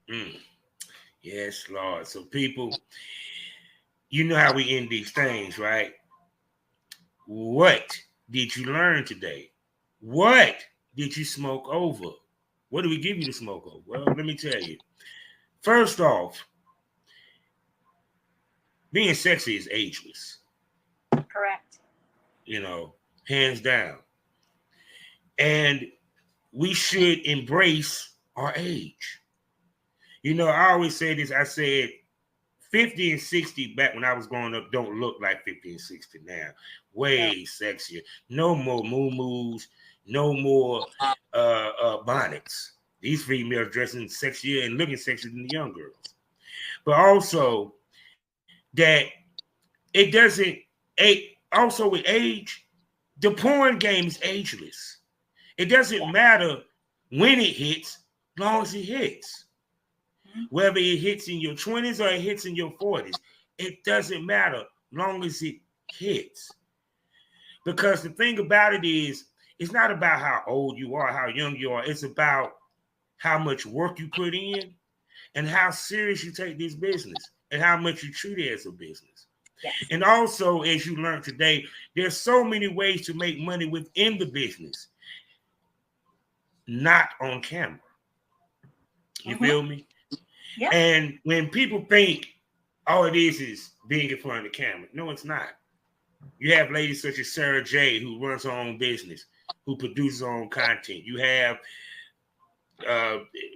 wish. Yes, Lord. So people, you know how we end these things, right? What did you learn today? What did you smoke over? What do we give you to smoke over? Well, let me tell you. First off, being sexy is ageless. Correct. You know, hands down. And we should embrace our age. You know, I always say this. I said 50 and 60 back when I was growing up don't look like 50 and 60 now. Way sexier. No more moo-moos. No more bonnets. These females dressing sexier and looking sexier than the young girls. But also that it doesn't, also with age, the porn game is ageless. It doesn't matter when it hits, as long as it hits. Whether it hits in your 20s or it hits in your 40s, it doesn't matter, long as it hits. Because the thing about it is, it's not about how old you are, how young you are. It's about how much work you put in and how serious you take this business and how much you treat it as a business. Yes. And also, as you learned today, there's so many ways to make money within the business, not on camera. You feel me? Yeah. And when people think all it is being in front of the camera, no, it's not. You have ladies such as Sarah J, who runs her own business, who produces her own content. You have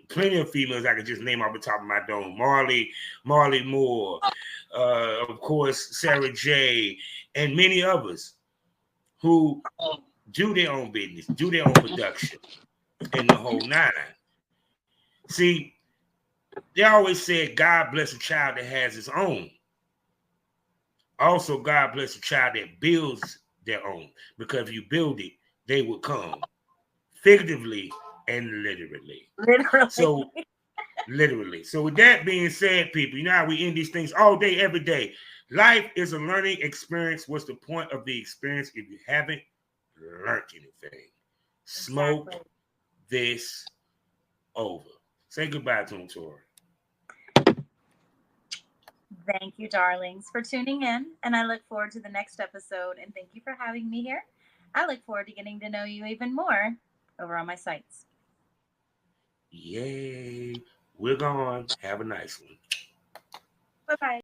plenty of females I could just name off the top of my dome. Marley Moore, of course, Sarah J, and many others who do their own business, do their own production, and the whole nine. See, they always said, God bless a child that has his own. Also, God bless a child that builds their own. Because if you build it, they will come. Figuratively and literally. So, literally. So, with that being said, people, you know how we end these things all day, every day. Life is a learning experience. What's the point of the experience if you haven't learned anything? Smoke this over. Say goodbye to him, Tori. Thank you, darlings, for tuning in. And I look forward to the next episode. And thank you for having me here. I look forward to getting to know you even more over on my sites. Yay. We're gone. Have a nice one. Bye-bye.